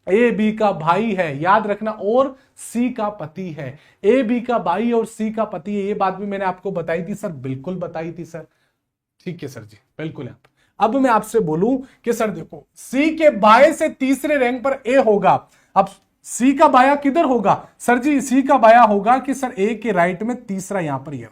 ए बी का भाई है, याद रखना, और सी का पति है। ए बी का भाई और सी का पति है, ये बात भी मैंने आपको बताई थी सर, बिल्कुल बताई थी सर। ठीक है सर जी, बिल्कुल। अब मैं आपसे बोलूं कि सर देखो सी के बाएं से तीसरे रैंक पर ए होगा। अब सी का बाया किधर होगा? सर जी सी का बाया होगा कि सर ए के राइट में तीसरा यहां पर ये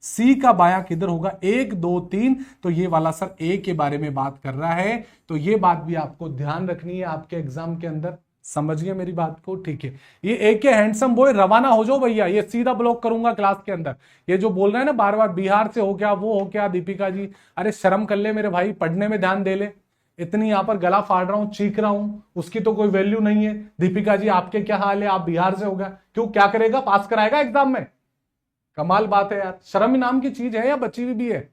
सी का बाया किधर होगा? 1 2 3, तो ये वाला सर ए के बारे में बात कर रहा है। तो ये बात भी आपको ध्यान रखनी है आपके एग्जाम के अंदर। समझिए मेरी बात को, ठीक है। ये ए के हैंडसम बॉय रवाना हो जाओ भैया, ये सीधा ब्लॉक करूंगा क्लास के अंदर। ये जो बोल रहे हैं ना बार बार बिहार से हो क्या वो हो क्या, दीपिका जी अरे शर्म कर ले मेरे भाई, पढ़ने में ध्यान दे ले। इतनी यहां पर गला फाड़ रहा हूं, चीख रहा हूं, उसकी तो कोई वैल्यू नहीं है। दीपिका जी आपके क्या हाल है? आप बिहार से होगा, क्यों क्या करेगा? पास कराएगा एग्जाम में? कमाल बात है यार, शर्म नाम की चीज है या बची हुई भी है?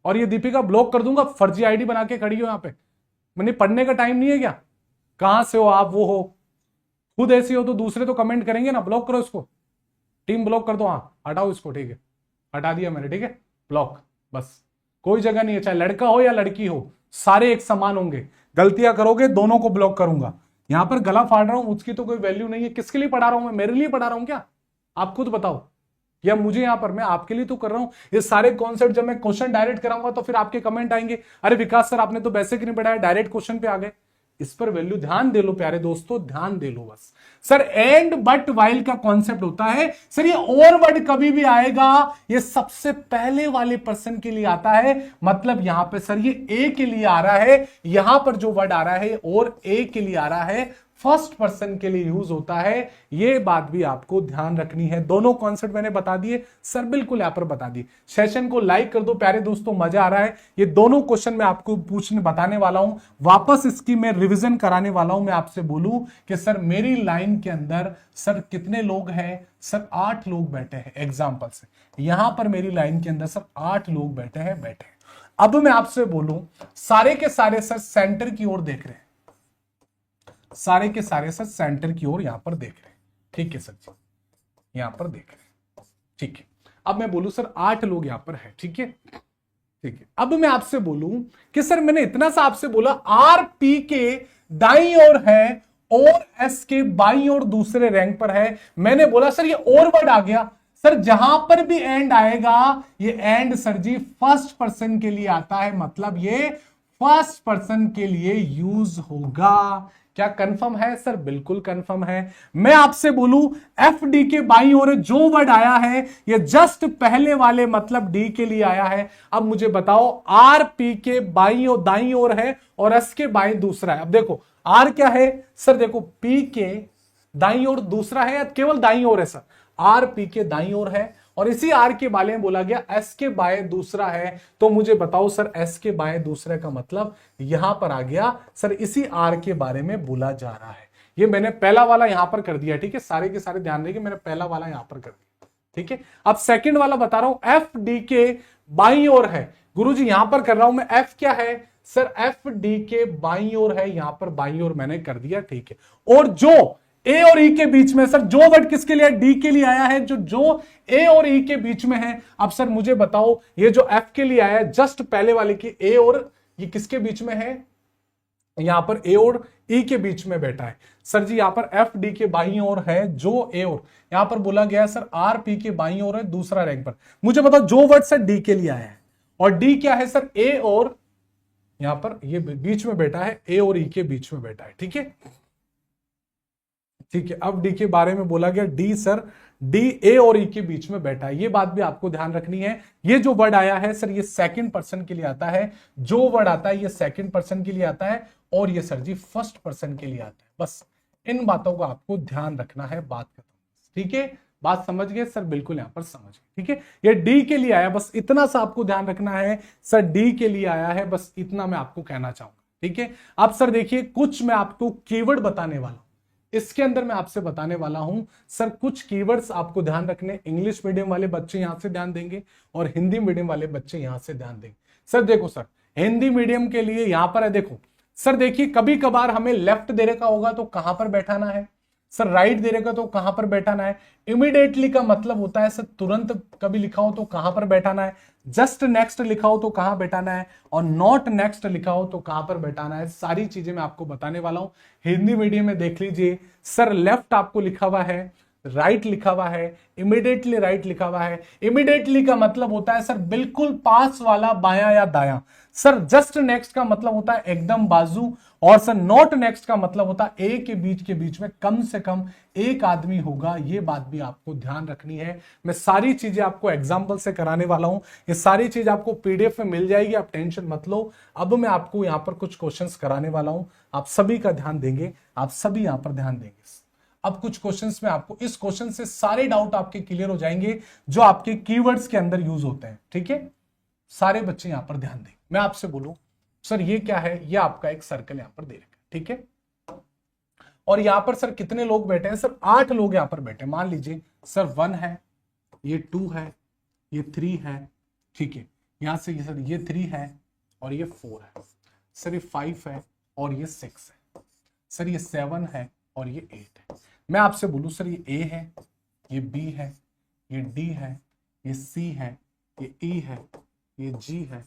और ये दीपिका ब्लॉक कर दूंगा, फर्जी आईडी बना के खड़ी हो यहां पे। मैंने पढ़ने का टाइम नहीं है क्या? कहां से हो आप? वो हो खुद ऐसी हो तो दूसरे तो कमेंट करेंगे ना। ब्लॉक करो इसको, टीम ब्लॉक कर दो। हाँ हटाओ इसको, ठीक है हटा दिया मैंने, ठीक है ब्लॉक। बस कोई जगह नहीं है, चाहे लड़का हो या लड़की हो, सारे एक समान होंगे। गलतियां करोगे दोनों को ब्लॉक करूंगा। यहां पर गला फाड़ रहा हूं, उसकी तो कोई वैल्यू नहीं है। किसके लिए पढ़ा रहा हूं मैं? मेरे लिए पढ़ा रहा हूं क्या? आप खुद बताओ। या मुझे यहां पर, मैं आपके लिए तो कर रहा हूं ये सारे कॉन्सेप्ट। जब मैं क्वेश्चन डायरेक्ट कराऊंगा तो फिर आपके कमेंट आएंगे, अरे विकास सर आपने तो बेसिक नहीं पढ़ाया, डायरेक्ट क्वेश्चन पे आ गए। इस पर वैल्यू ध्यान दे लो प्यारे दोस्तों, ध्यान दे लो बस। सर एंड बट वाइल का कॉन्सेप्ट होता है सर ये और वर्ड कभी भी आएगा ये सबसे पहले वाले पर्सन के लिए आता है। मतलब यहां पे सर ये ए के लिए आ रहा है, यहां पर जो वर्ड आ रहा है और ए के लिए आ रहा है, फर्स्ट पर्सन के लिए यूज होता है। ये बात भी आपको ध्यान रखनी है। दोनों कॉन्सेप्ट मैंने बता दिए सर, बिल्कुल यहां पर बता दिए। सेशन को लाइक कर दो प्यारे दोस्तों, मजा आ रहा है। ये दोनों क्वेश्चन मैं आपको पूछने बताने वाला हूं, वापस इसकी मैं रिवीजन कराने वाला हूं। मैं आपसे बोलूं कि सर मेरी लाइन के अंदर सर कितने लोग हैं? सर 8 लोग बैठे हैं। एग्जाम्पल से यहां पर मेरी लाइन के अंदर सर 8 लोग बैठे हैं। अब मैं आपसे बोलूं सारे के सारे सर सेंटर की ओर देख रहे हैं, सारे के सारे सर सेंटर की ओर यहां पर देख रहे हैं। ठीक है सर जी, यहां पर देख रहे हैं, ठीक है। अब मैं बोलूं सर 8 लोग यहां पर है, ठीक है ठीक है। अब मैं आपसे बोलूं कि सर मैंने इतना सा आपसे बोला आर पी के दाई ओर है और एस के बाई ओर दूसरे रैंक पर है। मैंने बोला सर ये और वर्ड आ गया। सर जहां पर भी एंड आएगा, ये and sir ji first person के लिए आता है, मतलब ये फर्स्ट पर्सन के लिए यूज होगा। क्या कंफर्म है सर? बिल्कुल कंफर्म है। मैं आपसे बोलूं एफ डी के बाईं ओर जो वर्ड आया है ये जस्ट पहले वाले मतलब डी के लिए आया है। अब मुझे बताओ आर पी के बाईं और दाईं ओर है और एस के बाईं दूसरा है। अब देखो आर क्या है सर? देखो पी के दाईं ओर दूसरा है या केवल दाईं ओर है सर? आर पी के दाईं ओर है और इसी आर के बारे में बोला गया एस के बाएं दूसरा है। तो मुझे बताओ सर एस के बाएं दूसरे का मतलब यहां पर आ गया सर इसी आर के बारे में बोला जा रहा है। ये मैंने पहला वाला यहां पर कर दिया, ठीक है, सारे के सारे ध्यान रखिए, मैंने पहला वाला यहां पर कर दिया, ठीक है। अब सेकंड वाला बता रहा हूं, एफ डी के बाईं ओर है। गुरुजी यहां पर कर रहा हूं मैं, एफ क्या है सर, एफ डी के बाईं ओर है, यहां पर बाईं ओर मैंने कर दिया, ठीक है। और जो ए और ई के बीच में सर, जो वर्ड किसके लिए डी के लिए आया है, जो ए और ई के बीच में है। अब सर मुझे बताओ ये जो एफ के लिए आया है जस्ट पहले वाले की ए और ये किसके बीच में है, यहां पर ए और ई के बीच में बैठा है। सर जी यहां पर एफ डी के बाईं ओर है, जो ए और यहां पर बोला गया है सर आर पी के बाईं ओर है दूसरा रैंक पर। मुझे बताओ जो वर्ड सर डी के लिए आया है, और डी क्या है सर, ए और यहां पर ये बीच में बैठा है, ए और ई के बीच में बैठा है, ठीक है, ठीक है। अब डी के बारे में बोला गया, डी सर डी ए और ई के बीच में बैठा है, ये बात भी आपको ध्यान रखनी है। ये जो वर्ड आया है सर ये सेकंड पर्सन के लिए आता है, जो वर्ड आता है ये सेकंड पर्सन के लिए आता है, और ये सर जी फर्स्ट पर्सन के लिए आता है। बस इन बातों को आपको ध्यान रखना है, बात खत्म, ठीक है। बात समझ गए सर, बिल्कुल यहां पर समझ गए, ठीक है। ये डी के लिए आया, बस इतना सा आपको ध्यान रखना है सर, डी के लिए आया है, बस इतना मैं आपको कहना चाहूंगा, ठीक है। अब सर देखिए कुछ मैं आपको कीवर्ड बताने वाला हूं, इसके अंदर मैं आपसे बताने वाला हूं सर कुछ कीवर्ड्स आपको ध्यान रखने। इंग्लिश मीडियम वाले बच्चे यहां से ध्यान देंगे और हिंदी मीडियम वाले बच्चे यहां से ध्यान देंगे। सर देखो सर हिंदी मीडियम के लिए यहां पर है, देखो सर देखिए कभी कभार हमें लेफ्ट दे रखा होगा तो कहां पर बैठाना है, सर राइट दे रखा तो कहां पर बैठाना है। इमीडिएटली का मतलब होता है सर तुरंत कभी लिखा हो तो कहां पर बैठाना है, जस्ट नेक्स्ट लिखा हो तो कहां बैठाना है, और नॉट नेक्स्ट लिखा हो तो कहां पर बैठाना है। सारी चीजें मैं आपको बताने वाला हूं। हिंदी मीडियम में देख लीजिए सर, लेफ्ट आपको लिखा हुआ है, राइट लिखा हुआ है, इमीडिएटली राइट लिखा हुआ है। इमीडिएटली का मतलब होता है सर बिल्कुल पास वाला, बायां या दायां। सर जस्ट नेक्स्ट का मतलब होता है एकदम बाजू, और सर नॉट नेक्स्ट का मतलब होता है ए के बीच में कम से कम एक आदमी होगा। ये बात भी आपको ध्यान रखनी है। मैं सारी चीजें आपको एग्जांपल से कराने वाला हूं, ये सारी चीज आपको पीडीएफ में मिल जाएगी, आप टेंशन मत लो। अब मैं आपको यहां पर कुछ क्वेश्चंस कराने वाला हूं, आप सभी का ध्यान देंगे, आप सभी यहां पर ध्यान देंगे। अब कुछ क्वेश्चंस में आपको, इस क्वेश्चन से सारे डाउट आपके क्लियर हो जाएंगे जो आपके कीवर्ड्स के अंदर यूज होते हैं, ठीक है। सारे बच्चे यहां पर ध्यान दें। मैं आपसे बोलूं सर ये क्या है, ये आपका एक सर्कल यहां पर दे रखा है, ठीक है। और यहां पर सर कितने लोग बैठे हैं, सर 8 लोग यहां पर बैठे हैं। मान लीजिए सर 1 है, ये 2 है, ये 3 है, ठीक है। यहां से ये सर ये 3 है और ये 4 है, सर ये 5 है और ये 6 है, सर ये 7 है और ये 8 है। मैं आपसे बोलूं सर ये A है, ये B है, ये D है, ये C है, ये E है, ये G है,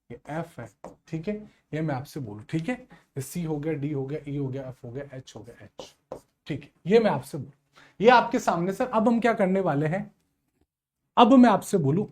ये F है, ठीक है। ये मैं आपसे बोलूं, ठीक है। ये C हो गया, D हो गया, E हो गया, F हो गया, H हो गया, H, ठीक है। ये मैं आपसे बोलूं, ये आपके सामने सर। अब हम क्या करने वाले हैं, अब मैं आपसे बोलूं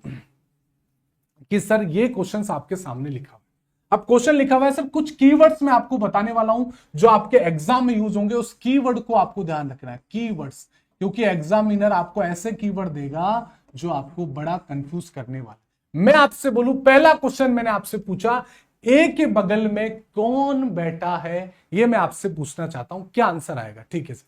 कि सर ये क्वेश्चंस आपके सामने लिखा हुआ है। अब क्वेश्चन लिखा हुआ है सर, कुछ कीवर्ड्स मैं आपको बताने वाला हूं जो आपके एग्जाम में यूज होंगे। उस कीवर्ड को आपको ध्यान रखना है, कीवर्ड्स, क्योंकि एग्जामिनर आपको ऐसे कीवर्ड देगा जो आपको बड़ा कंफ्यूज करने वाला। मैं आपसे बोलूं, पहला क्वेश्चन मैंने आपसे पूछा, ए के बगल में कौन बैठा है, ये मैं आपसे पूछना चाहता हूं, क्या आंसर आएगा, ठीक है सर,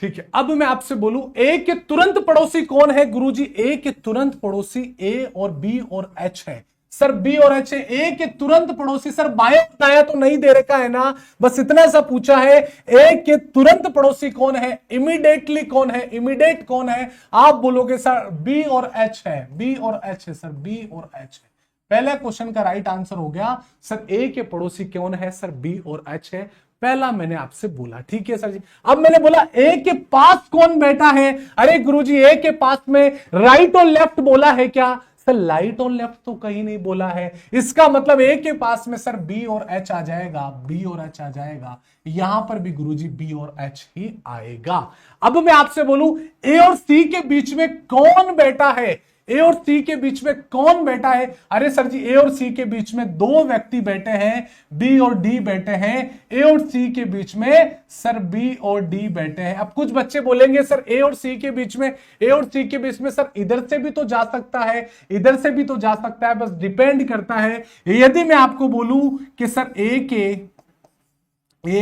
ठीक है। अब मैं आपसे बोलूं ए के तुरंत पड़ोसी कौन है, गुरुजी ए के तुरंत पड़ोसी ए और बी और एच है। सर बी और एच है, ए के तुरंत पड़ोसी सर बाया बताया तो नहीं दे रखा है ना, बस इतना सा पूछा है। ए के तुरंत पड़ोसी कौन है, इमीडिएटली कौन है, इमीडिएट कौन है। आप बोलोगे सर बी और एच है, बी और एच है, सर बी और एच है। पहला क्वेश्चन का राइट आंसर हो गया सर, ए के पड़ोसी कौन है, सर बी और एच है। पहला मैंने आपसे बोला, ठीक है सर जी। अब मैंने बोला ए के पास कौन बैठा है, अरे गुरुजी ए के पास में राइट और लेफ्ट बोला है क्या, सर लाइट और लेफ्ट तो कहीं नहीं बोला है। इसका मतलब ए के पास में सर बी और एच आ जाएगा, बी और एच आ जाएगा। यहां पर भी गुरुजी बी और एच ही आएगा। अब मैं आपसे बोलूं ए और सी के बीच में कौन बैठा है, ए और सी के बीच में कौन बैठा है, अरे सर जी ए और सी के बीच में 2 व्यक्ति बैठे हैं, बी और डी बैठे हैं। ए और सी के बीच में सर बी और डी बैठे हैं। अब कुछ बच्चे बोलेंगे सर ए और सी के बीच में, ए और सी के बीच में सर इधर से भी तो जा सकता है, इधर से भी तो जा सकता है, बस डिपेंड करता है। यदि मैं आपको बोलूं कि सर ए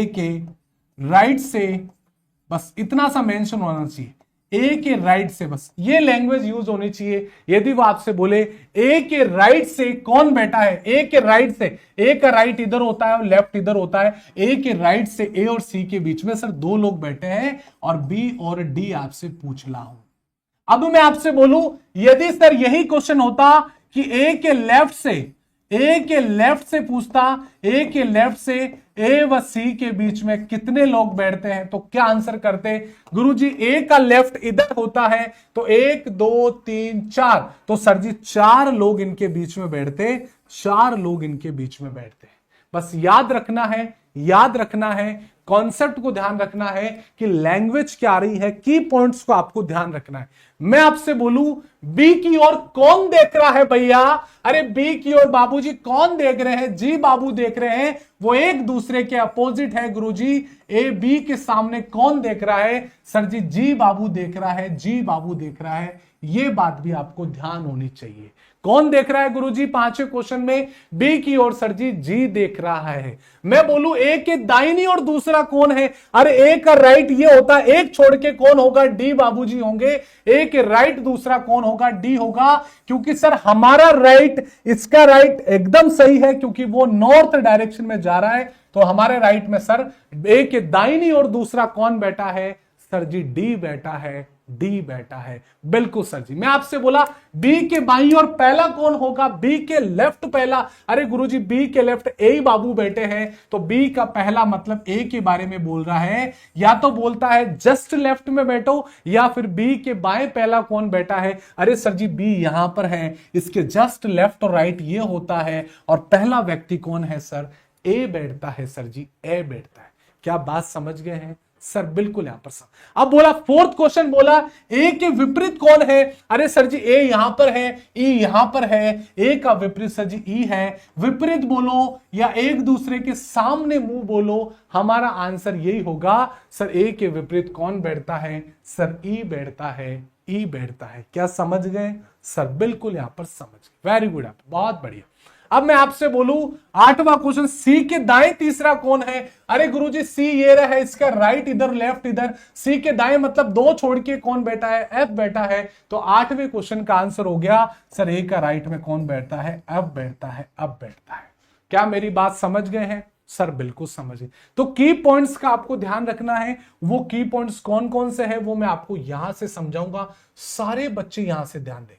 के राइट से, बस इतना सा मेंशन होना चाहिए, ए के राइट से, बस ये लैंग्वेज यूज होनी चाहिए। यदि वो आपसे बोले ए के राइट से कौन बैठा है, ए के राइट से, ए का राइट इधर होता है और लेफ्ट इधर होता है, ए के राइट से ए और सी के बीच में सर दो लोग बैठे हैं और बी और डी आपसे पूछ रहा हूं। अब मैं आपसे बोलूं यदि सर यही क्वेश्चन होता कि ए के लेफ्ट से पूछता, ए के लेफ्ट से ए व सी के बीच में कितने लोग बैठते हैं, तो क्या आंसर करते गुरुजी? ए का लेफ्ट इधर होता है तो 1 2 3 4, तो सर जी 4 लोग इनके बीच में बैठते, 4 लोग इनके बीच में बैठते। बस याद रखना है, कॉन्सेप्ट को ध्यान रखना है कि लैंग्वेज क्या आ रही है, की पॉइंट्स को आपको ध्यान रखना है। मैं आपसे बोलूं बी की ओर कौन देख रहा है भैया? अरे बी की ओर बाबूजी कौन देख रहे हैं? जी बाबू देख रहे हैं, वो एक दूसरे के अपोजिट है गुरुजी। ए बी के सामने कौन देख रहा है? सर जी जी बाबू देख रहा है, जी बाबू देख रहा है। ये बात भी आपको ध्यान होनी चाहिए। कौन देख रहा है गुरुजी? पांचवें क्वेश्चन में बी की ओर सर जी जी देख रहा है। मैं बोलूं ए के दाहिनी ओर दूसरा कौन है? अरे ए का राइट ये होता है, एक छोड़ के कौन होगा? डी बाबूजी होंगे। ए के राइट दूसरा कौन होगा? डी होगा, क्योंकि सर हमारा राइट, इसका राइट एकदम सही है क्योंकि वो नॉर्थ डायरेक्शन में जा रहा है। तो हमारे राइट में सर ए के दाहिनी ओर दूसरा कौन बैठा है? सर जी डी बैठा है, डी बैठा है। बिल्कुल सर जी। मैं आपसे बोला बी के बाईं ओर पहला कौन होगा? बी के लेफ्ट पहला। अरे गुरुजी बी के लेफ्ट ए बाबू बैठे हैं, तो बी का पहला मतलब ए के बारे में बोल रहा है। या तो बोलता है जस्ट लेफ्ट में बैठो, या फिर बी के बाएं पहला कौन बैठा है? अरे सर जी बी यहां पर है, इसके जस्ट लेफ्ट और राइट ये होता है, और पहला व्यक्ति कौन है सर? ए बैठता है सर जी, ए बैठता है। क्या बात समझ गए हैं सर? बिल्कुल यहां पर अब बोला फोर्थ क्वेश्चन, बोला ए के विपरीत कौन है? अरे सर जी ए यहां पर है, ई यहां पर है, ए का विपरीत सर जी ई है। विपरीत बोलो या एक दूसरे के सामने मुंह बोलो, हमारा आंसर यही होगा सर। ए के विपरीत कौन बैठता है? सर ई बैठता है, ई बैठता है। क्या समझ गए सर? बिल्कुल यहां पर समझ गए। वेरी गुड, आप बहुत बढ़िया। अब मैं आपसे बोलूं आठवां क्वेश्चन, सी के दाएं तीसरा कौन है? अरे गुरुजी सी ये रहा है, इसका राइट इधर लेफ्ट इधर, सी के दाएं मतलब दो छोड़ के कौन बैठा है? एफ बैठा है। तो आठवें क्वेश्चन का आंसर हो गया सर ए का राइट में कौन बैठता है? एफ बैठता है, अब बैठता है। क्या मेरी बात समझ गए हैं सर? बिल्कुल समझिए। तो की पॉइंट्स का आपको ध्यान रखना है। वो की पॉइंट्स कौन कौन से है वो मैं आपको यहां से समझाऊंगा, सारे बच्चे यहां से ध्यान देंगे।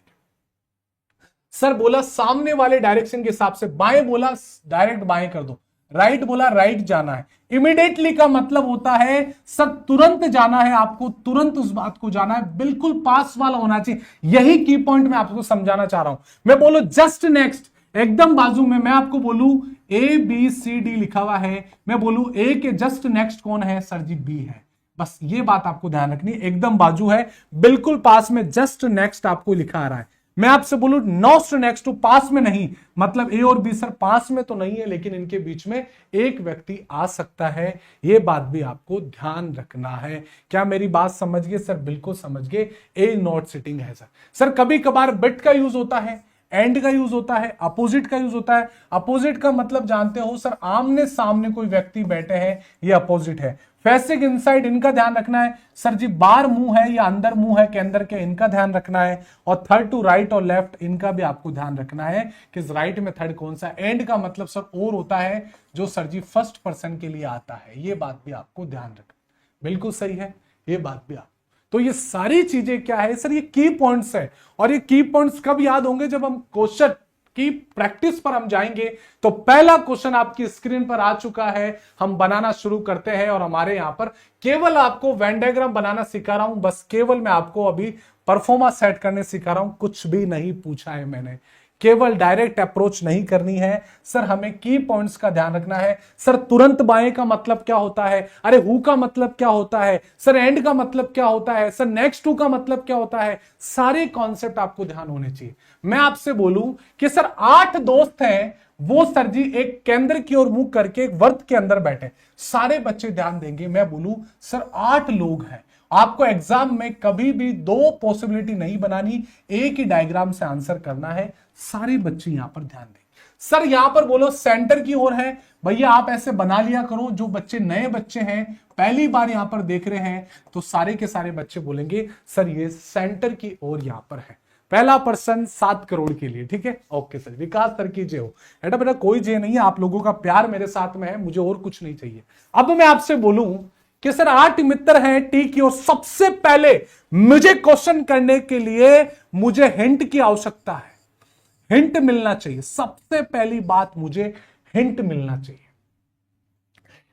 सर बोला सामने वाले डायरेक्शन के हिसाब से, बाएं बोला डायरेक्ट बाएं कर दो, राइट बोला राइट जाना है। इमीडिएटली का मतलब होता है सर तुरंत जाना है, आपको तुरंत उस बात को जाना है, बिल्कुल पास वाला होना चाहिए। यही की पॉइंट मैं आपको समझाना चाह रहा हूं। मैं बोलो जस्ट नेक्स्ट, एकदम बाजू में, मैं आपको बोलूं ए बी सी डी लिखा हुआ है, मैं बोलूं ए के जस्ट नेक्स्ट कौन है? सर जी बी है। बस ये बात आपको ध्यान रखनी है, एकदम बाजू है, बिल्कुल पास में, जस्ट नेक्स्ट आपको लिखा आ रहा है। मैं आपसे बोलूं नॉट नेक्स्ट टू, पास में नहीं, मतलब ए और बी सर पास में तो नहीं है, लेकिन इनके बीच में एक व्यक्ति आ सकता है। ये बात भी आपको ध्यान रखना है। क्या मेरी बात समझ गए सर? बिल्कुल समझ गए। ए नॉट सिटिंग है सर। सर कभी कभार बिट का यूज होता है, एंड का यूज होता है, अपोजिट का यूज होता है। अपोजिट का मतलब जानते हो सर, आमने सामने कोई व्यक्ति बैठे हैं, ये अपोजिट है। फेसिंग इनसाइड, इनका ध्यान रखना है सर जी, बाहर मुंह है या अंदर मुंह है के अंदर के, इनका ध्यान रखना है। और थर्ड टू राइट और लेफ्ट, इनका भी आपको ध्यान रखना है कि राइट में थर्ड कौन सा। एंड का मतलब सर और होता है, जो सर जी फर्स्ट पर्सन के लिए आता है। ये बात भी आपको ध्यान रखना, बिल्कुल सही है ये बात भी आप। तो ये सारी चीजें क्या है सर? ये की पॉइंट्स है। और ये की पॉइंट्स कब याद होंगे? जब हम क्वेश्चन की प्रैक्टिस पर हम जाएंगे। तो पहला क्वेश्चन आपकी स्क्रीन पर आ चुका है, हम बनाना शुरू करते हैं। और हमारे यहां पर केवल आपको वेन डायग्राम बनाना सिखा रहा हूं, बस केवल मैं आपको अभी परफॉर्मा सेट करने सिखा रहा हूं, कुछ भी नहीं पूछा है मैंने। केवल डायरेक्ट अप्रोच नहीं करनी है सर, हमें की पॉइंट्स का ध्यान रखना है। सर तुरंत बाएं का मतलब क्या होता है? अरे हु का मतलब क्या होता है? सर एंड का मतलब क्या होता है? सर नेक्स्ट टू का मतलब क्या होता है? सारे कॉन्सेप्ट आपको ध्यान होने चाहिए। मैं आपसे बोलूं कि सर 8 दोस्त हैं, वो सर जी एक केंद्र की ओर मुंह करके एक वर्त के अंदर बैठे, सारे बच्चे ध्यान देंगे। मैं बोलूं सर 8 लोग हैं। आपको एग्जाम में कभी भी 2 पॉसिबिलिटी नहीं बनानी, एक ही डायग्राम से आंसर करना है। सारे बच्चे यहां पर ध्यान दें, सर यहां पर बोलो सेंटर की ओर है। भैया आप ऐसे बना लिया करो, जो बच्चे नए बच्चे हैं पहली बार यहां पर देख रहे हैं तो सारे के सारे बच्चे बोलेंगे सर ये सेंटर की ओर यहां पर है। पहला पर्सन 7 करोड़ के लिए, ठीक है। ओके सर, विकास सर की जय हो। बेटा कोई जय नहीं है, आप लोगों का प्यार मेरे साथ में है, मुझे और कुछ नहीं चाहिए। अब मैं आपसे बोलूं कि सर 8 मित्र हैं टी की ओर, सबसे पहले मुझे क्वेश्चन करने के लिए मुझे हिंट की आवश्यकता है, हिंट मिलना चाहिए। सबसे पहली बात मुझे हिंट मिलना चाहिए।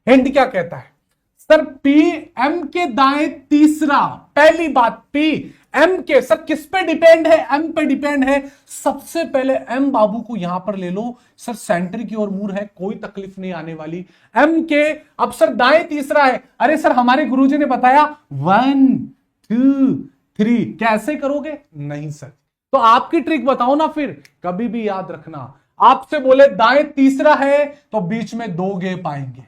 हिंट क्या कहता है सर? पी एम के दाएं तीसरा, पहली बात पी एम के, सर किस पे डिपेंड है? एम पे डिपेंड है। सबसे पहले एम बाबू को यहां पर ले लो सर, सेंटर की ओर मूव है, कोई तकलीफ नहीं आने वाली। एम के अब सर दाएं तीसरा है। अरे सर हमारे गुरुजी ने बताया 1 2 3, कैसे करोगे? नहीं सर, तो आपकी ट्रिक बताओ ना फिर। कभी भी याद रखना, आपसे बोले दाएं तीसरा है तो बीच में 2 गैप आएंगे।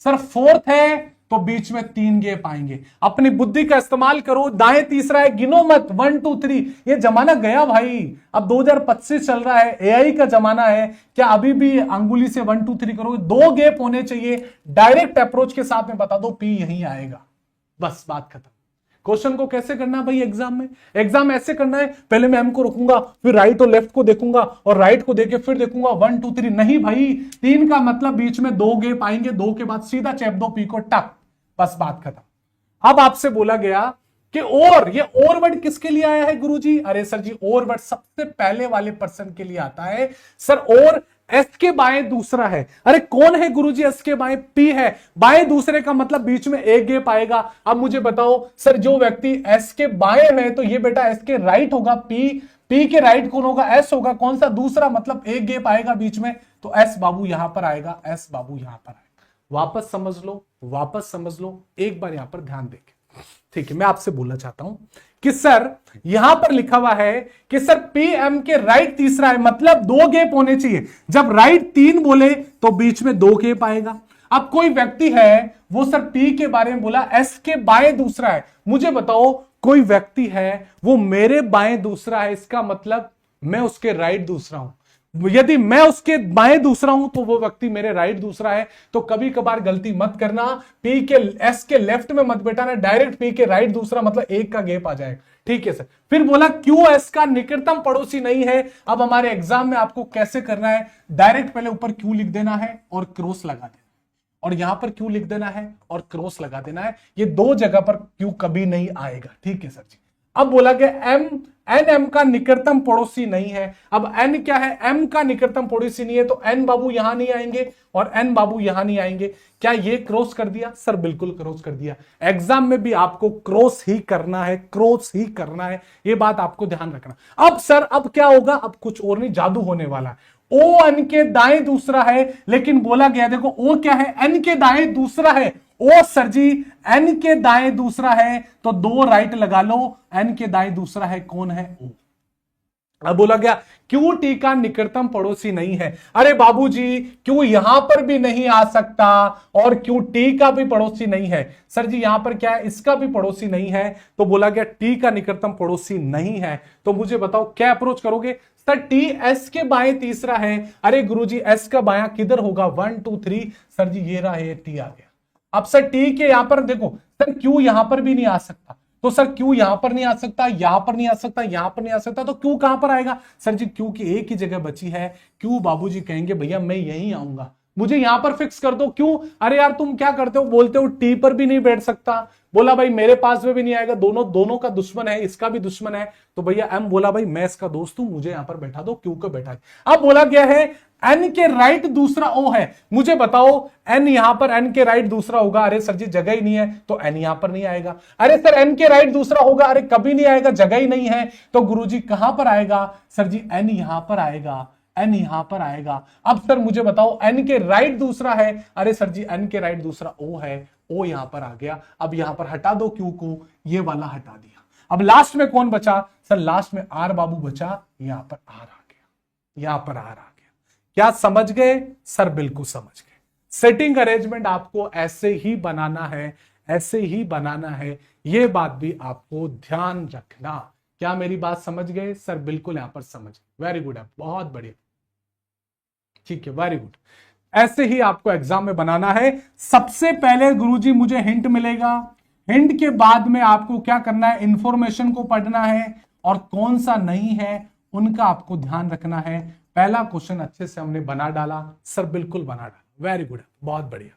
सर फोर्थ है तो बीच में 3 गैप आएंगे। अपनी बुद्धि का इस्तेमाल करो। दाएं तीसरा है, गिनो मत 1 2 3, ये जमाना गया भाई। अब 2025 चल रहा है, एआई का जमाना है। क्या अभी भी अंगुली से 1 2 3 करोगे? 2 गैप होने चाहिए। डायरेक्ट अप्रोच के साथ में बता दो पी यहीं आएगा, बस बात खत्म। क्वेश्चन को कैसे करना है भाई एग्जाम में? एग्जाम ऐसे करना है, पहले मैं एम को रखूंगा, फिर राइट और लेफ्ट को देखूंगा, और राइट को देके फिर देखूंगा 1 2 3। नहीं भाई, 3 का मतलब बीच में 2 गैप आएंगे, 2 के बाद सीधा चैप दो पी को, टक, बस बात खत्म। अब आपसे बोला गया कि और, ये और वर्ड किसके लिए आया है गुरुजी? अरे सर जी और वर्ड सबसे पहले वाले पर्सन के लिए आता है सर। और एस के बाएं दूसरा है। अरे कौन है गुरुजी एस के बाएं? पी है। बाएं दूसरे का मतलब बीच में एक गैप आएगा। अब मुझे बताओ सर, जो व्यक्ति एस के बाएं है तो ये बेटा एस के राइट होगा। पी, पी के राइट कौन होगा? एस होगा। कौन सा? दूसरा, मतलब एक गैप आएगा बीच में, तो एस बाबू यहां पर आएगा, एस बाबू यहां पर आएगा। वापस समझ लो, वापस समझ लो, एक बार यहां पर ध्यान देके, ठीक है। मैं आपसे बोलना चाहता हूं कि सर यहां पर लिखा हुआ है कि सर पी एम के राइट तीसरा है, मतलब 2 गैप होने चाहिए। जब राइट 3 बोले तो बीच में 2 गैप आएगा। अब कोई व्यक्ति है वो सर पी के बारे में बोला एस के बाएं दूसरा है। मुझे बताओ कोई व्यक्ति है वो मेरे बाएं दूसरा है, इसका मतलब मैं उसके राइट दूसरा हूं। यदि मैं उसके बाएं दूसरा हूं तो वो व्यक्ति मेरे राइट दूसरा है। तो कभी कभार गलती मत करना, पी के एस के लेफ्ट में मत बैठाना, डायरेक्ट पी के राइट दूसरा, मतलब एक का गैप आ जाएगा, ठीक है सर। फिर बोला क्यू एस का निकटतम पड़ोसी नहीं है। अब हमारे एग्जाम में आपको कैसे करना है, डायरेक्ट पहले ऊपर क्यू लिख देना है और क्रॉस लगा देना, और यहां पर क्यू लिख देना है और क्रॉस लगा देना है। ये 2 जगह पर क्यू कभी नहीं आएगा, ठीक है सर जी। अब बोला गया एम, एन एम का निकटतम पड़ोसी नहीं है। अब एन क्या है? एम का निकटतम पड़ोसी नहीं है, तो एन बाबू यहां नहीं आएंगे और एन बाबू यहां नहीं आएंगे। क्या ये क्रॉस कर दिया? सर बिल्कुल क्रॉस कर दिया। एग्जाम में भी आपको क्रॉस ही करना है, क्रॉस ही करना है, ये बात आपको ध्यान रखना। अब सर अब क्या होगा? अब कुछ और नहीं, जादू होने वाला है। ओ एन के दाएं दूसरा है, लेकिन बोला गया देखो ओ क्या है? एन के दाएं दूसरा है। ओ सर जी एन के दाएं दूसरा है तो 2 राइट लगा लो। एन के दाएं दूसरा है, कौन है? ओ। अब बोला गया क्यू टी का निकटतम पड़ोसी नहीं है। अरे बाबूजी क्यू यहां पर भी नहीं आ सकता और क्यू टी का भी पड़ोसी नहीं है। सर जी यहां पर क्या है? इसका भी पड़ोसी नहीं है। तो बोला गया टी का निकटतम पड़ोसी नहीं है। तो मुझे बताओ क्या अप्रोच करोगे? सर टी एस के बाएं तीसरा है। अरे गुरुजी एस का बायां किधर होगा? 1 2 3। सर जी ये रहा, ये टी आ गया। अब सर टी के यहां पर देखो, सर क्यू यहां पर भी नहीं आ सकता, तो सर क्यू यहां पर नहीं आ सकता, यहां पर नहीं आ सकता, यहां पर नहीं आ सकता, तो क्यू कहां पर आएगा? सर जी क्यू की एक ही जगह बची है। क्यू बाबूजी कहेंगे भैया मैं यहीं आऊंगा, मुझे यहां पर फिक्स कर दो। क्यों? अरे यार तुम क्या करते हो? बोलते हो टी पर भी नहीं बैठ सकता। बोला भाई मेरे पास में भी नहीं आएगा, दोनों दोनों का दुश्मन है, इसका भी दुश्मन है। तो भैया एम बोला भाई मैं इसका दोस्त हूं, मुझे यहां पर बैठा दो, क्यू को बैठा। अब बोला गया है एन के राइट दूसरा ओ है। मुझे बताओ एन यहां पर, एन के राइट दूसरा होगा। अरे सर जी जगह ही नहीं है, तो एन यहां पर नहीं आएगा। अरे सर एन के राइट दूसरा होगा, अरे कभी नहीं आएगा, जगह ही नहीं है। तो गुरुजी कहां पर आएगा? सर जी एन यहां पर आएगा, एन यहां पर आएगा। अब सर मुझे बताओ एन के राइट दूसरा है। अरे सर जी एन के राइट दूसरा ओ है, ओ यहां पर आ गया। अब यहां पर हटा दो क्यू को, ये वाला हटा दिया। अब लास्ट में कौन बचा? सर लास्ट में आर बाबू बचा, यहां पर आर आ गया, यहां पर आर आ गया। क्या समझ गए? सर बिल्कुल समझ गए। सेटिंग अरेंजमेंट आपको ऐसे ही बनाना है, ऐसे ही बनाना है, यह बात भी आपको ध्यान रखना। क्या मेरी बात समझ गए? सर बिल्कुल यहां पर समझ गए। वेरी गुड है, बहुत बढ़िया। ठीक है, वेरी गुड। ऐसे ही आपको एग्जाम में बनाना है। सबसे पहले गुरुजी मुझे हिंट मिलेगा, हिंट के बाद में आपको क्या करना है, इंफॉर्मेशन को पढ़ना है और कौन सा नहीं है उनका आपको ध्यान रखना है। पहला क्वेश्चन अच्छे से हमने बना डाला सर, बिल्कुल बना डाला, वेरी गुड, बहुत बढ़िया।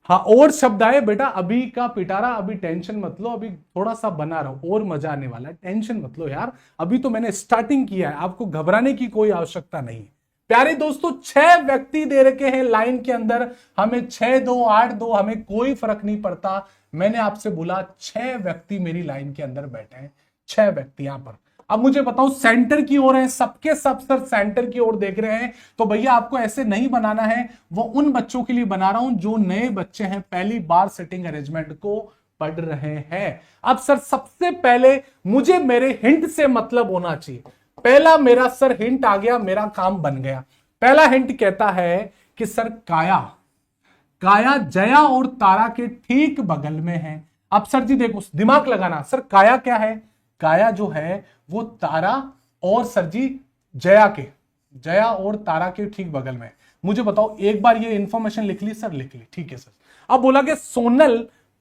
हाँ, और शब्द आए बेटा, अभी का पिटारा, अभी टेंशन मत लो, अभी थोड़ा सा बना रहो और मजा आने वाला है, टेंशन मत लो यार, अभी तो मैंने स्टार्टिंग किया है, आपको घबराने की कोई आवश्यकता नहीं है। प्यारे दोस्तों, 6 व्यक्ति दे रखे हैं लाइन के अंदर, हमें 6 2 8 2 हमें कोई फर्क नहीं पड़ता। मैंने आपसे बोला 6 व्यक्ति मेरी लाइन के अंदर बैठे हैं, 6 व्यक्ति यहां पर। अब मुझे बताओ, सेंटर की ओर है, सबके सब सर सेंटर की ओर देख रहे हैं, तो भैया आपको ऐसे नहीं बनाना है, वो उन बच्चों के लिए बना रहा हूं जो नए बच्चे हैं, पहली बार सिटिंग अरेंजमेंट को पढ़ रहे हैं। अब सर सबसे पहले मुझे मेरे हिंट से मतलब होना चाहिए। पहला मेरा सर हिंट आ गया, मेरा काम बन गया। पहला हिंट कहता है कि सर काया, काया जया और तारा के ठीक बगल में है। अब सर जी देखो, दिमाग लगाना, सर काया क्या है, काया जो है वो तारा और सर जी जया के, जया और तारा के ठीक बगल में। मुझे बताओ, एक बार ये इंफॉर्मेशन लिख ली सर, लिख ली, ठीक है सर। अब बोला कि सोनल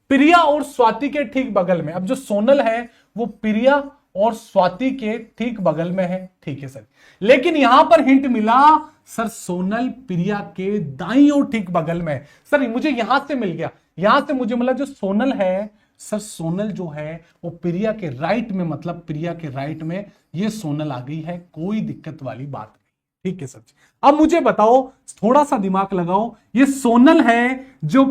प्रिया और स्वाति के ठीक बगल में। अब जो सोनल है वो प्रिया और स्वाति के ठीक बगल में है, ठीक है सर। लेकिन यहां पर हिंट मिला सर, सोनल प्रिया के दाईं और ठीक बगल में। सर मुझे यहां से मिल गया, यहां से मुझे मिला जो सोनल है सर, सोनल जो है वो प्रिया के राइट में, मतलब प्रिया के राइट में ये सोनल आ गई है, कोई दिक्कत वाली बात नहीं, ठीक है सर। अब मुझे बताओ, थोड़ा सा दिमाग लगाओ, ये सोनल है जो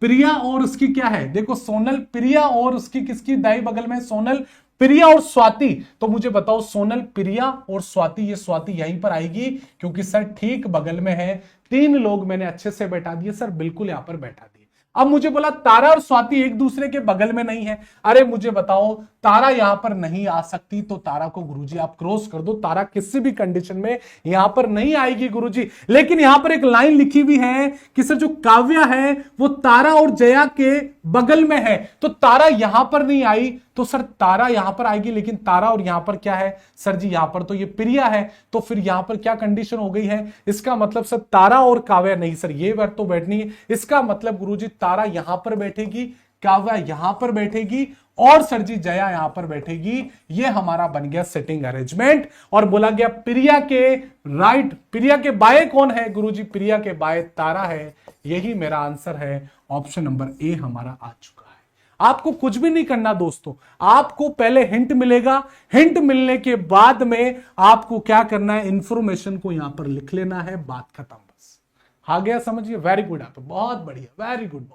प्रिया और उसकी क्या है, देखो सोनल प्रिया और उसकी किसकी दाई बगल में, सोनल प्रिया और स्वाति। तो मुझे बताओ, सोनल प्रिया और स्वाति, ये स्वाति यहीं पर आएगी क्योंकि सर ठीक बगल में है। 3 लोग मैंने अच्छे से बैठा दिए सर, बिल्कुल यहां पर बैठा दिए। अब मुझे बोला तारा और स्वाति एक दूसरे के बगल में नहीं है। अरे मुझे बताओ, तारा यहां पर नहीं आ सकती, तो तारा को गुरुजी आप क्रॉस कर दो, तारा किसी भी कंडीशन में यहां पर नहीं आएगी गुरुजी। लेकिन यहां पर एक लाइन लिखी हुई है कि सर जो काव्या है वो तारा और जया के बगल में है, तो तारा यहां पर नहीं आई, तो सर तारा यहां पर आएगी। लेकिन तारा और यहां पर क्या है सर जी, यहां पर तो ये प्रिया है, तो फिर यहां पर क्या कंडीशन हो गई है, इसका मतलब सर तारा और काव्या नहीं सर, ये बात तो बैठनी है। इसका मतलब गुरुजी तारा यहां पर बैठेगी, काव्या यहां पर बैठेगी और सर जी जया यहां पर बैठेगी। ये हमारा बन गया सिटिंग अरेंजमेंट। और बोला गया प्रिया के राइट, प्रिया के बाएं कौन है गुरुजी, प्रिया के बाएं तारा है। यही मेरा आंसर है, ऑप्शन नंबर ए हमारा आ चुका है। आपको कुछ भी नहीं करना दोस्तों, आपको पहले हिंट मिलेगा, हिंट मिलने के बाद में आपको क्या करना है, इंफॉर्मेशन को यहां पर लिख लेना है, बात खत्म, बस। आ गया समझिए, वेरी गुड, आप बहुत बढ़िया, वेरी गुड,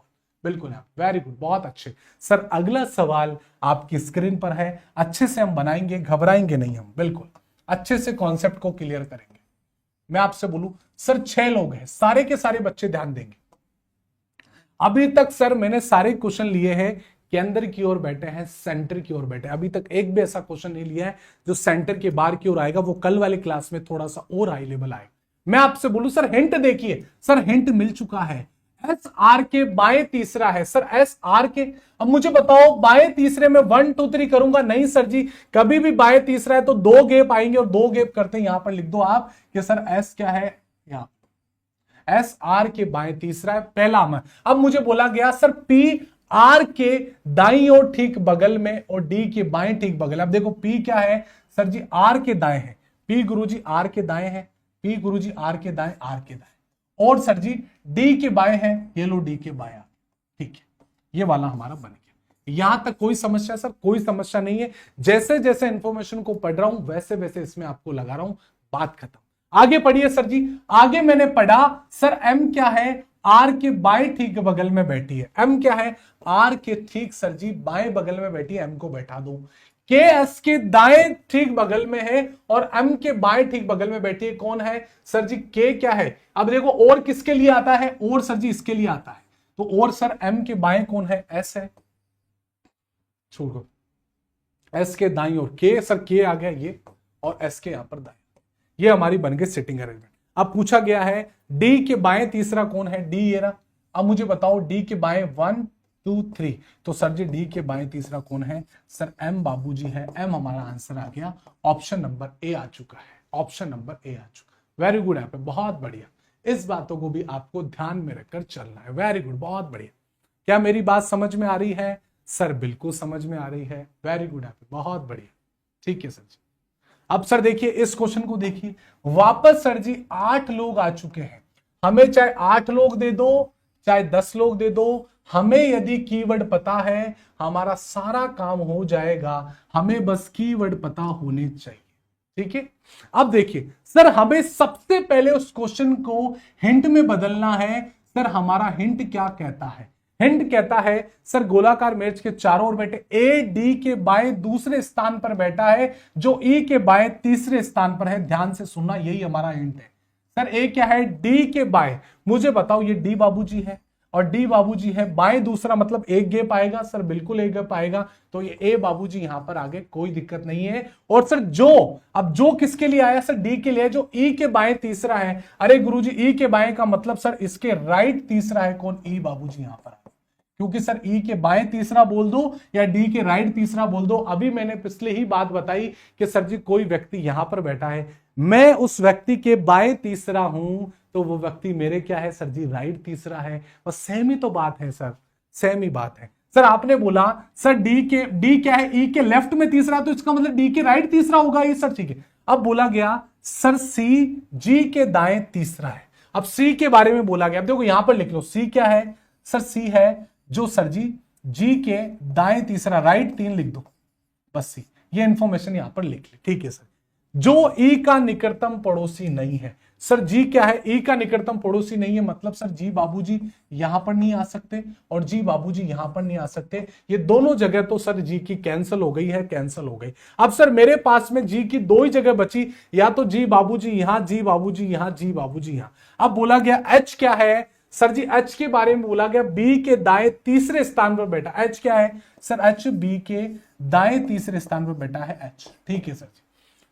बिल्कुल आप वेरी गुड, बहुत अच्छे सर। अगला सवाल आपकी स्क्रीन पर है, अच्छे से हम बनाएंगे, घबराएंगे नहीं हम, बिल्कुल अच्छे से कॉन्सेप्ट को क्लियर करेंगे। मैं आपसे बोलूं सर, 6 लोग हैं, सारे के सारे बच्चे ध्यान देंगे। अभी तक सर मैंने सारे क्वेश्चन लिए हैं कि अंदर की ओर बैठे हैं, सेंटर की ओर बैठे हैं। अभी तक एक भी ऐसा क्वेश्चन नहीं लिया है जो सेंटर के बाहर की ओर आएगा, वो कल वाले क्लास में थोड़ा सा और हाई लेवल आएगा। मैं आपसे बोलूं सर, हिंट देखिए सर, हिंट मिल चुका है, एस आर के बाएं तीसरा है सर, एस आर के। अब मुझे बताओ, बाएं तीसरे में 1 2 3 करूंगा नहीं सर जी, कभी भी बाएं तीसरा है तो 2 गैप आएंगे और 2 गैप करते हैं, यहां पर लिख दो आप कि सर एस क्या है, यहां एस आर के बाएं तीसरा है, पहला में। अब मुझे बोला गया सर पी आर के दाईं और ठीक बगल में और डी के बाएं ठीक बगल। अब देखो पी क्या है सर जी, आर के दाएं है, पी गुरुजी आर के दाएं है, पी गुरुजी आर के दाएं, आर के दाएं, और सर जी डी के बाएं है, ये लो डी के बाएं, ठीक है, ये वाला हमारा बन गया। यहां तक कोई समस्या सर, कोई समस्या नहीं है। जैसे जैसे इंफॉर्मेशन को पढ़ रहा हूं वैसे वैसे इसमें आपको लगा रहा हूं, बात खत्म। आगे पढ़िए सर जी, आगे मैंने पढ़ा सर एम क्या है, आर के बाएं ठीक बगल में बैठी है, एम क्या है, आर के ठीक सर जी बाएं बगल में बैठी है, एम को बैठा दो। के एस के दाएं ठीक बगल में है और एम के बाएं ठीक बगल में बैठी है, कौन है सर जी, के क्या है। अब देखो और किसके लिए आता है, और सर जी इसके लिए आता है, तो और सर एम के बाएं कौन है, एस है, छोड़ो एस के दाएं और के, सर के आ गया ये, और एस के यहां पर दाएं, ये हमारी बन गई सिटिंग अरेंजमेंट। अब पूछा गया है डी के बाएं तीसरा कौन है, डी ये रहा। अब मुझे बताओ डी के बाएं 1 2 3, तो सर जी डी के बाएं तीसरा कौन है, सर एम बाबूजी है, एम हमारा आंसर आ गया, ऑप्शन नंबर ए आ चुका है, ऑप्शन नंबर ए आ चुका, वेरी गुड, यहाँ पे बहुत बढ़िया। इस बातों को भी आपको ध्यान में रखकर चलना है। वेरी गुड, बहुत बढ़िया। क्या मेरी बात समझ में आ रही है सर? बिल्कुल समझ में आ रही है। वेरी गुड, यहाँ पे बहुत बढ़िया। ठीक है सर जी। अब सर देखिए इस क्वेश्चन को देखिए, वापस सर जी 8 लोग आ चुके हैं। हमें चाहे 8 लोग दे दो चाहे 10 लोग दे दो, हमें यदि कीवर्ड पता है हमारा सारा काम हो जाएगा। हमें बस कीवर्ड पता होने चाहिए। ठीक है, अब देखिए सर हमें सबसे पहले उस क्वेश्चन को हिंट में बदलना है। सर हमारा हिंट क्या कहता है? हिंट कहता है सर गोलाकार मेज के चारों ओर बैठे ए डी के बाएं दूसरे स्थान पर बैठा है, जो ई के बाएं तीसरे स्थान पर है। ध्यान से सुनना, यही हमारा हिंट है। सर ए क्या है? डी के बाएं। मुझे बताओ ये डी बाबूजी है और डी बाबूजी है, बाएं दूसरा मतलब एक गैप आएगा। सर बिल्कुल एक गैप आएगा, तो ये ए बाबूजी यहां पर आगे, कोई दिक्कत नहीं है। और सर अब जो किसके लिए आया? सर डी के लिए, जो ई के बाएं तीसरा है। अरे गुरुजी ई के बाएं का मतलब सर इसके राइट तीसरा है। कौन? ई बाबूजी यहां पर, क्योंकि सर ई के बाएं तीसरा बोल दो या डी के राइट तीसरा बोल दो। अभी मैंने पिछले ही बात बताई कि सर जी कोई व्यक्ति यहां पर बैठा है, मैं उस व्यक्ति के बाएं तीसरा हूं, तो वो व्यक्ति मेरे क्या है? सर जी राइट तीसरा है। बस सेम ही तो बात है सर, सेम ही बात है। सर आपने बोला सर डी क्या है? ई के लेफ्ट में तीसरा, तो इसका मतलब डी के राइट तीसरा होगा ये। सर ठीक है, अब बोला गया सर सी जी के दाएं तीसरा है। अब सी के बारे में बोला गया, अब देखो यहां पर लिख लो सी क्या है? सर सी है जो सर जी के दाएं तीसरा, राइट 3 लिख दो, बस सी। ये इंफॉर्मेशन यहां पर लिख ले। ठीक है सर, जो ई का निकटतम पड़ोसी नहीं है। सर जी क्या है? ई का निकटतम पड़ोसी नहीं है, मतलब सर जी बाबूजी यहां पर नहीं आ सकते और जी बाबूजी यहां पर नहीं आ सकते। ये दोनों जगह तो सर जी की कैंसिल हो गई है, कैंसिल हो गई। अब सर मेरे पास में जी की 2 ही जगह बची, या तो जी बाबूजी यहां, जी बाबूजी यहां, जी बाबूजी यहां। अब बोला गया एच क्या है? सर जी एच के बारे में बोला गया बी के दाएं तीसरे स्थान पर बैठा। एच क्या है? सर एच बी के दाएं तीसरे स्थान पर बैठा है एच। ठीक है सर जी,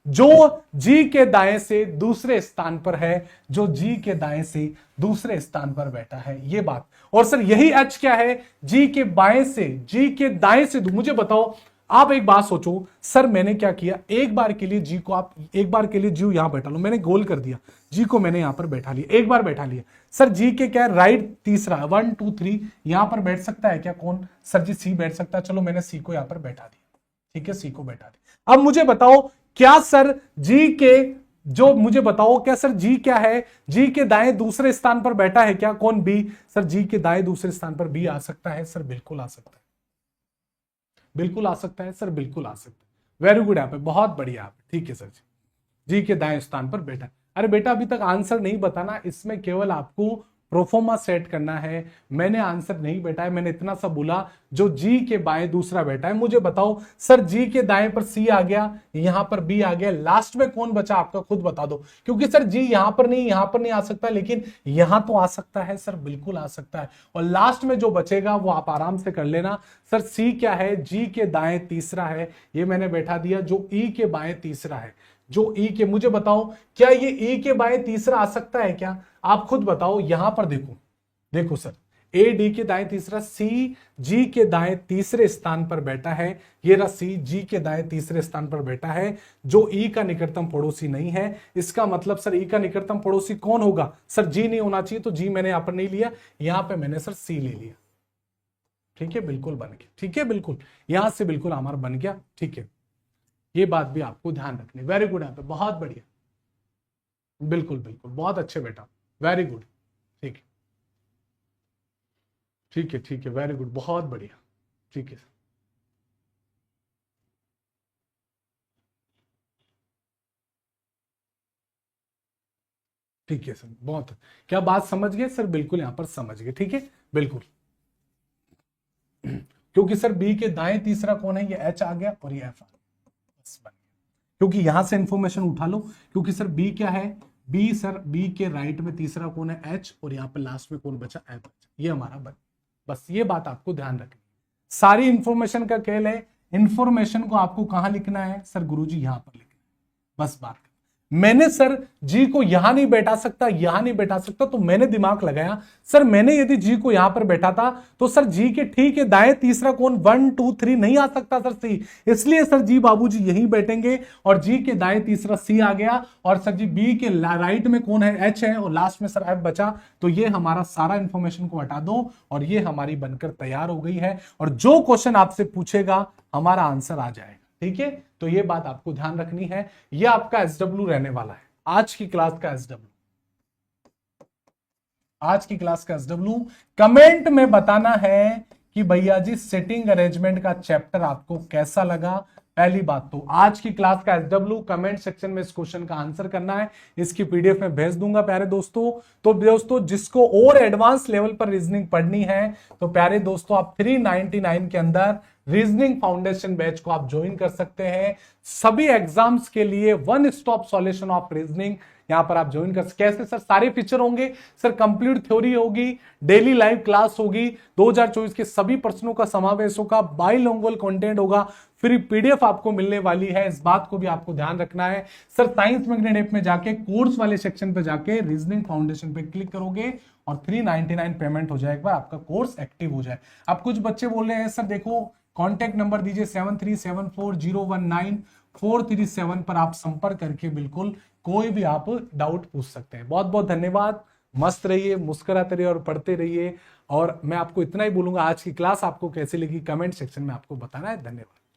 जो जी के दाएं से दूसरे स्थान पर है, जो जी के दाएं से दूसरे स्थान पर बैठा है, ये बात। और सर यही एच क्या है? जी के बाएं से, जी के दाएं से। मुझे बताओ, आप एक बात सोचो, सर मैंने क्या किया, एक बार के लिए जी को आप एक बार के लिए जी यहां बैठा लो, मैंने गोल कर दिया, जी को मैंने यहां पर बैठा लिया, एक बार बैठा लिया। सर जी के क्या राइट तीसरा 1 2 3 यहां पर बैठ सकता है क्या? कौन? सर जी सी बैठ सकता है। चलो मैंने सी को यहां पर बैठा दिया। ठीक है, सी को बैठा दिया। अब मुझे बताओ क्या सर जी के, जो मुझे बताओ क्या सर जी क्या है? जी के दाएं दूसरे स्थान पर बैठा है क्या? कौन? बी। सर जी के दाएं दूसरे स्थान पर बी आ सकता है। सर बिल्कुल आ सकता है, बिल्कुल आ सकता है सर, बिल्कुल आ सकता है। वेरी गुड, यहाँ पे बहुत बढ़िया आप। ठीक है सर जी के दाएं स्थान पर बैठा। अरे बेटा अभी तक आंसर नहीं बताना, इसमें केवल आपको प्रोफोमा सेट करना है। मैंने आंसर नहीं बैठा है, मैंने इतना सा बोला जो जी के बाएं दूसरा बैठा है। मुझे बताओ सर जी के दाएं पर सी आ गया, यहां पर बी आ गया, लास्ट में कौन बचा आपका? खुद बता दो, क्योंकि सर जी यहां पर नहीं आ सकता, लेकिन यहां तो आ सकता है। सर बिल्कुल आ सकता है, और लास्ट में जो बचेगा वो आप आराम से कर लेना। सर सी क्या है? जी के दाएं तीसरा है, ये मैंने बैठा दिया, जो ई के बाएं तीसरा है, जो ई के। मुझे बताओ क्या ये ई के बाएं तीसरा आ सकता है क्या? आप खुद बताओ। यहां पर देखो, देखो सर ए डी के दाएं तीसरा, सी जी के दाएं तीसरे स्थान पर बैठा है, ये रहा सी जी के दाएं तीसरे स्थान पर बैठा है, जो ई का निकटतम पड़ोसी नहीं है। इसका मतलब सर ई का निकटतम पड़ोसी कौन होगा? सर जी नहीं होना चाहिए, तो जी मैंने यहां पर नहीं लिया, यहां पर मैंने सर सी ले लिया। ठीक है, बिल्कुल बन गया। ठीक है, बिल्कुल यहां से बिल्कुल हमारा बन गया। ठीक है, ये बात भी आपको ध्यान रखनी। वेरी गुड, यहाँ पे बहुत बढ़िया, बिल्कुल बिल्कुल, बहुत अच्छे बेटा, वेरी गुड। ठीक है, ठीक है, ठीक है, वेरी गुड, बहुत बढ़िया। ठीक है, ठीक है सर, बहुत। क्या बात समझ गए सर? बिल्कुल यहां पर समझ गए। ठीक है, बिल्कुल, क्योंकि सर बी के दाएं तीसरा कौन है? ये एच आ गया और ये एफ आ गया, बस बन गया। क्योंकि यहां से इंफॉर्मेशन उठा लो, क्योंकि सर बी क्या है? बी सर बी के राइट में तीसरा कौन है? एच, और यहां पर लास्ट में कौन बचा? एफ बचा, ये हमारा बन। बस ये बात आपको ध्यान रखनी। सारी इंफॉर्मेशन का खेल है, इंफॉर्मेशन को आपको कहां लिखना है? सर गुरुजी यहां पर लिखना है, बस बात। मैंने सर जी को यहां नहीं बैठा सकता, यहां नहीं बैठा सकता, तो मैंने दिमाग लगाया सर, मैंने यदि जी को यहां पर बैठा था तो सर जी के ठीक है दाएं तीसरा कौन 1 2 3 नहीं आ सकता सर सी, इसलिए सर जी बाबूजी यहीं बैठेंगे और जी के दाएं तीसरा सी आ गया, और सर जी बी के राइट में कौन है, एच है, और लास्ट में सर एफ बचा। तो ये हमारा सारा इंफॉर्मेशन को हटा दो और ये हमारी बनकर तैयार हो गई है, और जो क्वेश्चन आपसे पूछेगा हमारा आंसर आ जाएगा। ठीक है, तो ये बात आपको ध्यान रखनी है। ये आपका एसडब्ल्यू रहने वाला है आज की क्लास का एसडब्ल्यू, आज की क्लास का एसडब्ल्यू। कमेंट में बताना है कि भैया जी सेटिंग अरेंजमेंट का चैप्टर आपको कैसा लगा। पहली बात तो आज की क्लास का एसडब्ल्यू कमेंट सेक्शन में इस क्वेश्चन का आंसर करना है, इसकी पीडीएफ में भेज दूंगा प्यारे दोस्तों। तो दोस्तों जिसको और एडवांस लेवल पर रीजनिंग पढ़नी है तो प्यारे दोस्तों आप 399 के अंदर रीजनिंग फाउंडेशन बैच को आप ज्वाइन कर सकते हैं। सभी एग्जाम्स के लिए one stop solution of reasoning यहां पर आप ज्वाइन कर सकते। कैसे सर? सारे फीचर होंगे सर, कंप्लीट थ्योरी होगी, डेली लाइव क्लास होगी, 2024 के सभी प्रश्नों का समावेश होगा, बाइलिंगुअल कंटेंट होगा, फ्री पीडीएफ आपको मिलने वाली है। इस बात को भी आपको ध्यान रखना है सर। साइंस मैग्नेट ऐप में जाके कोर्स वाले सेक्शन पे जाके रीजनिंग फाउंडेशन पे क्लिक करोगे और 399 पेमेंट हो जाएगा, आपका कोर्स एक्टिव हो जाए। अब कुछ बच्चे बोल रहे हैं सर देखो कॉन्टैक्ट नंबर दीजिए 7374019437 पर आप संपर्क करके बिल्कुल कोई भी आप डाउट पूछ सकते हैं। बहुत बहुत धन्यवाद। मस्त रहिए, मुस्कुराते रहिए और पढ़ते रहिए। और मैं आपको इतना ही बोलूंगा आज की क्लास आपको कैसी लगी कमेंट सेक्शन में आपको बताना है। धन्यवाद।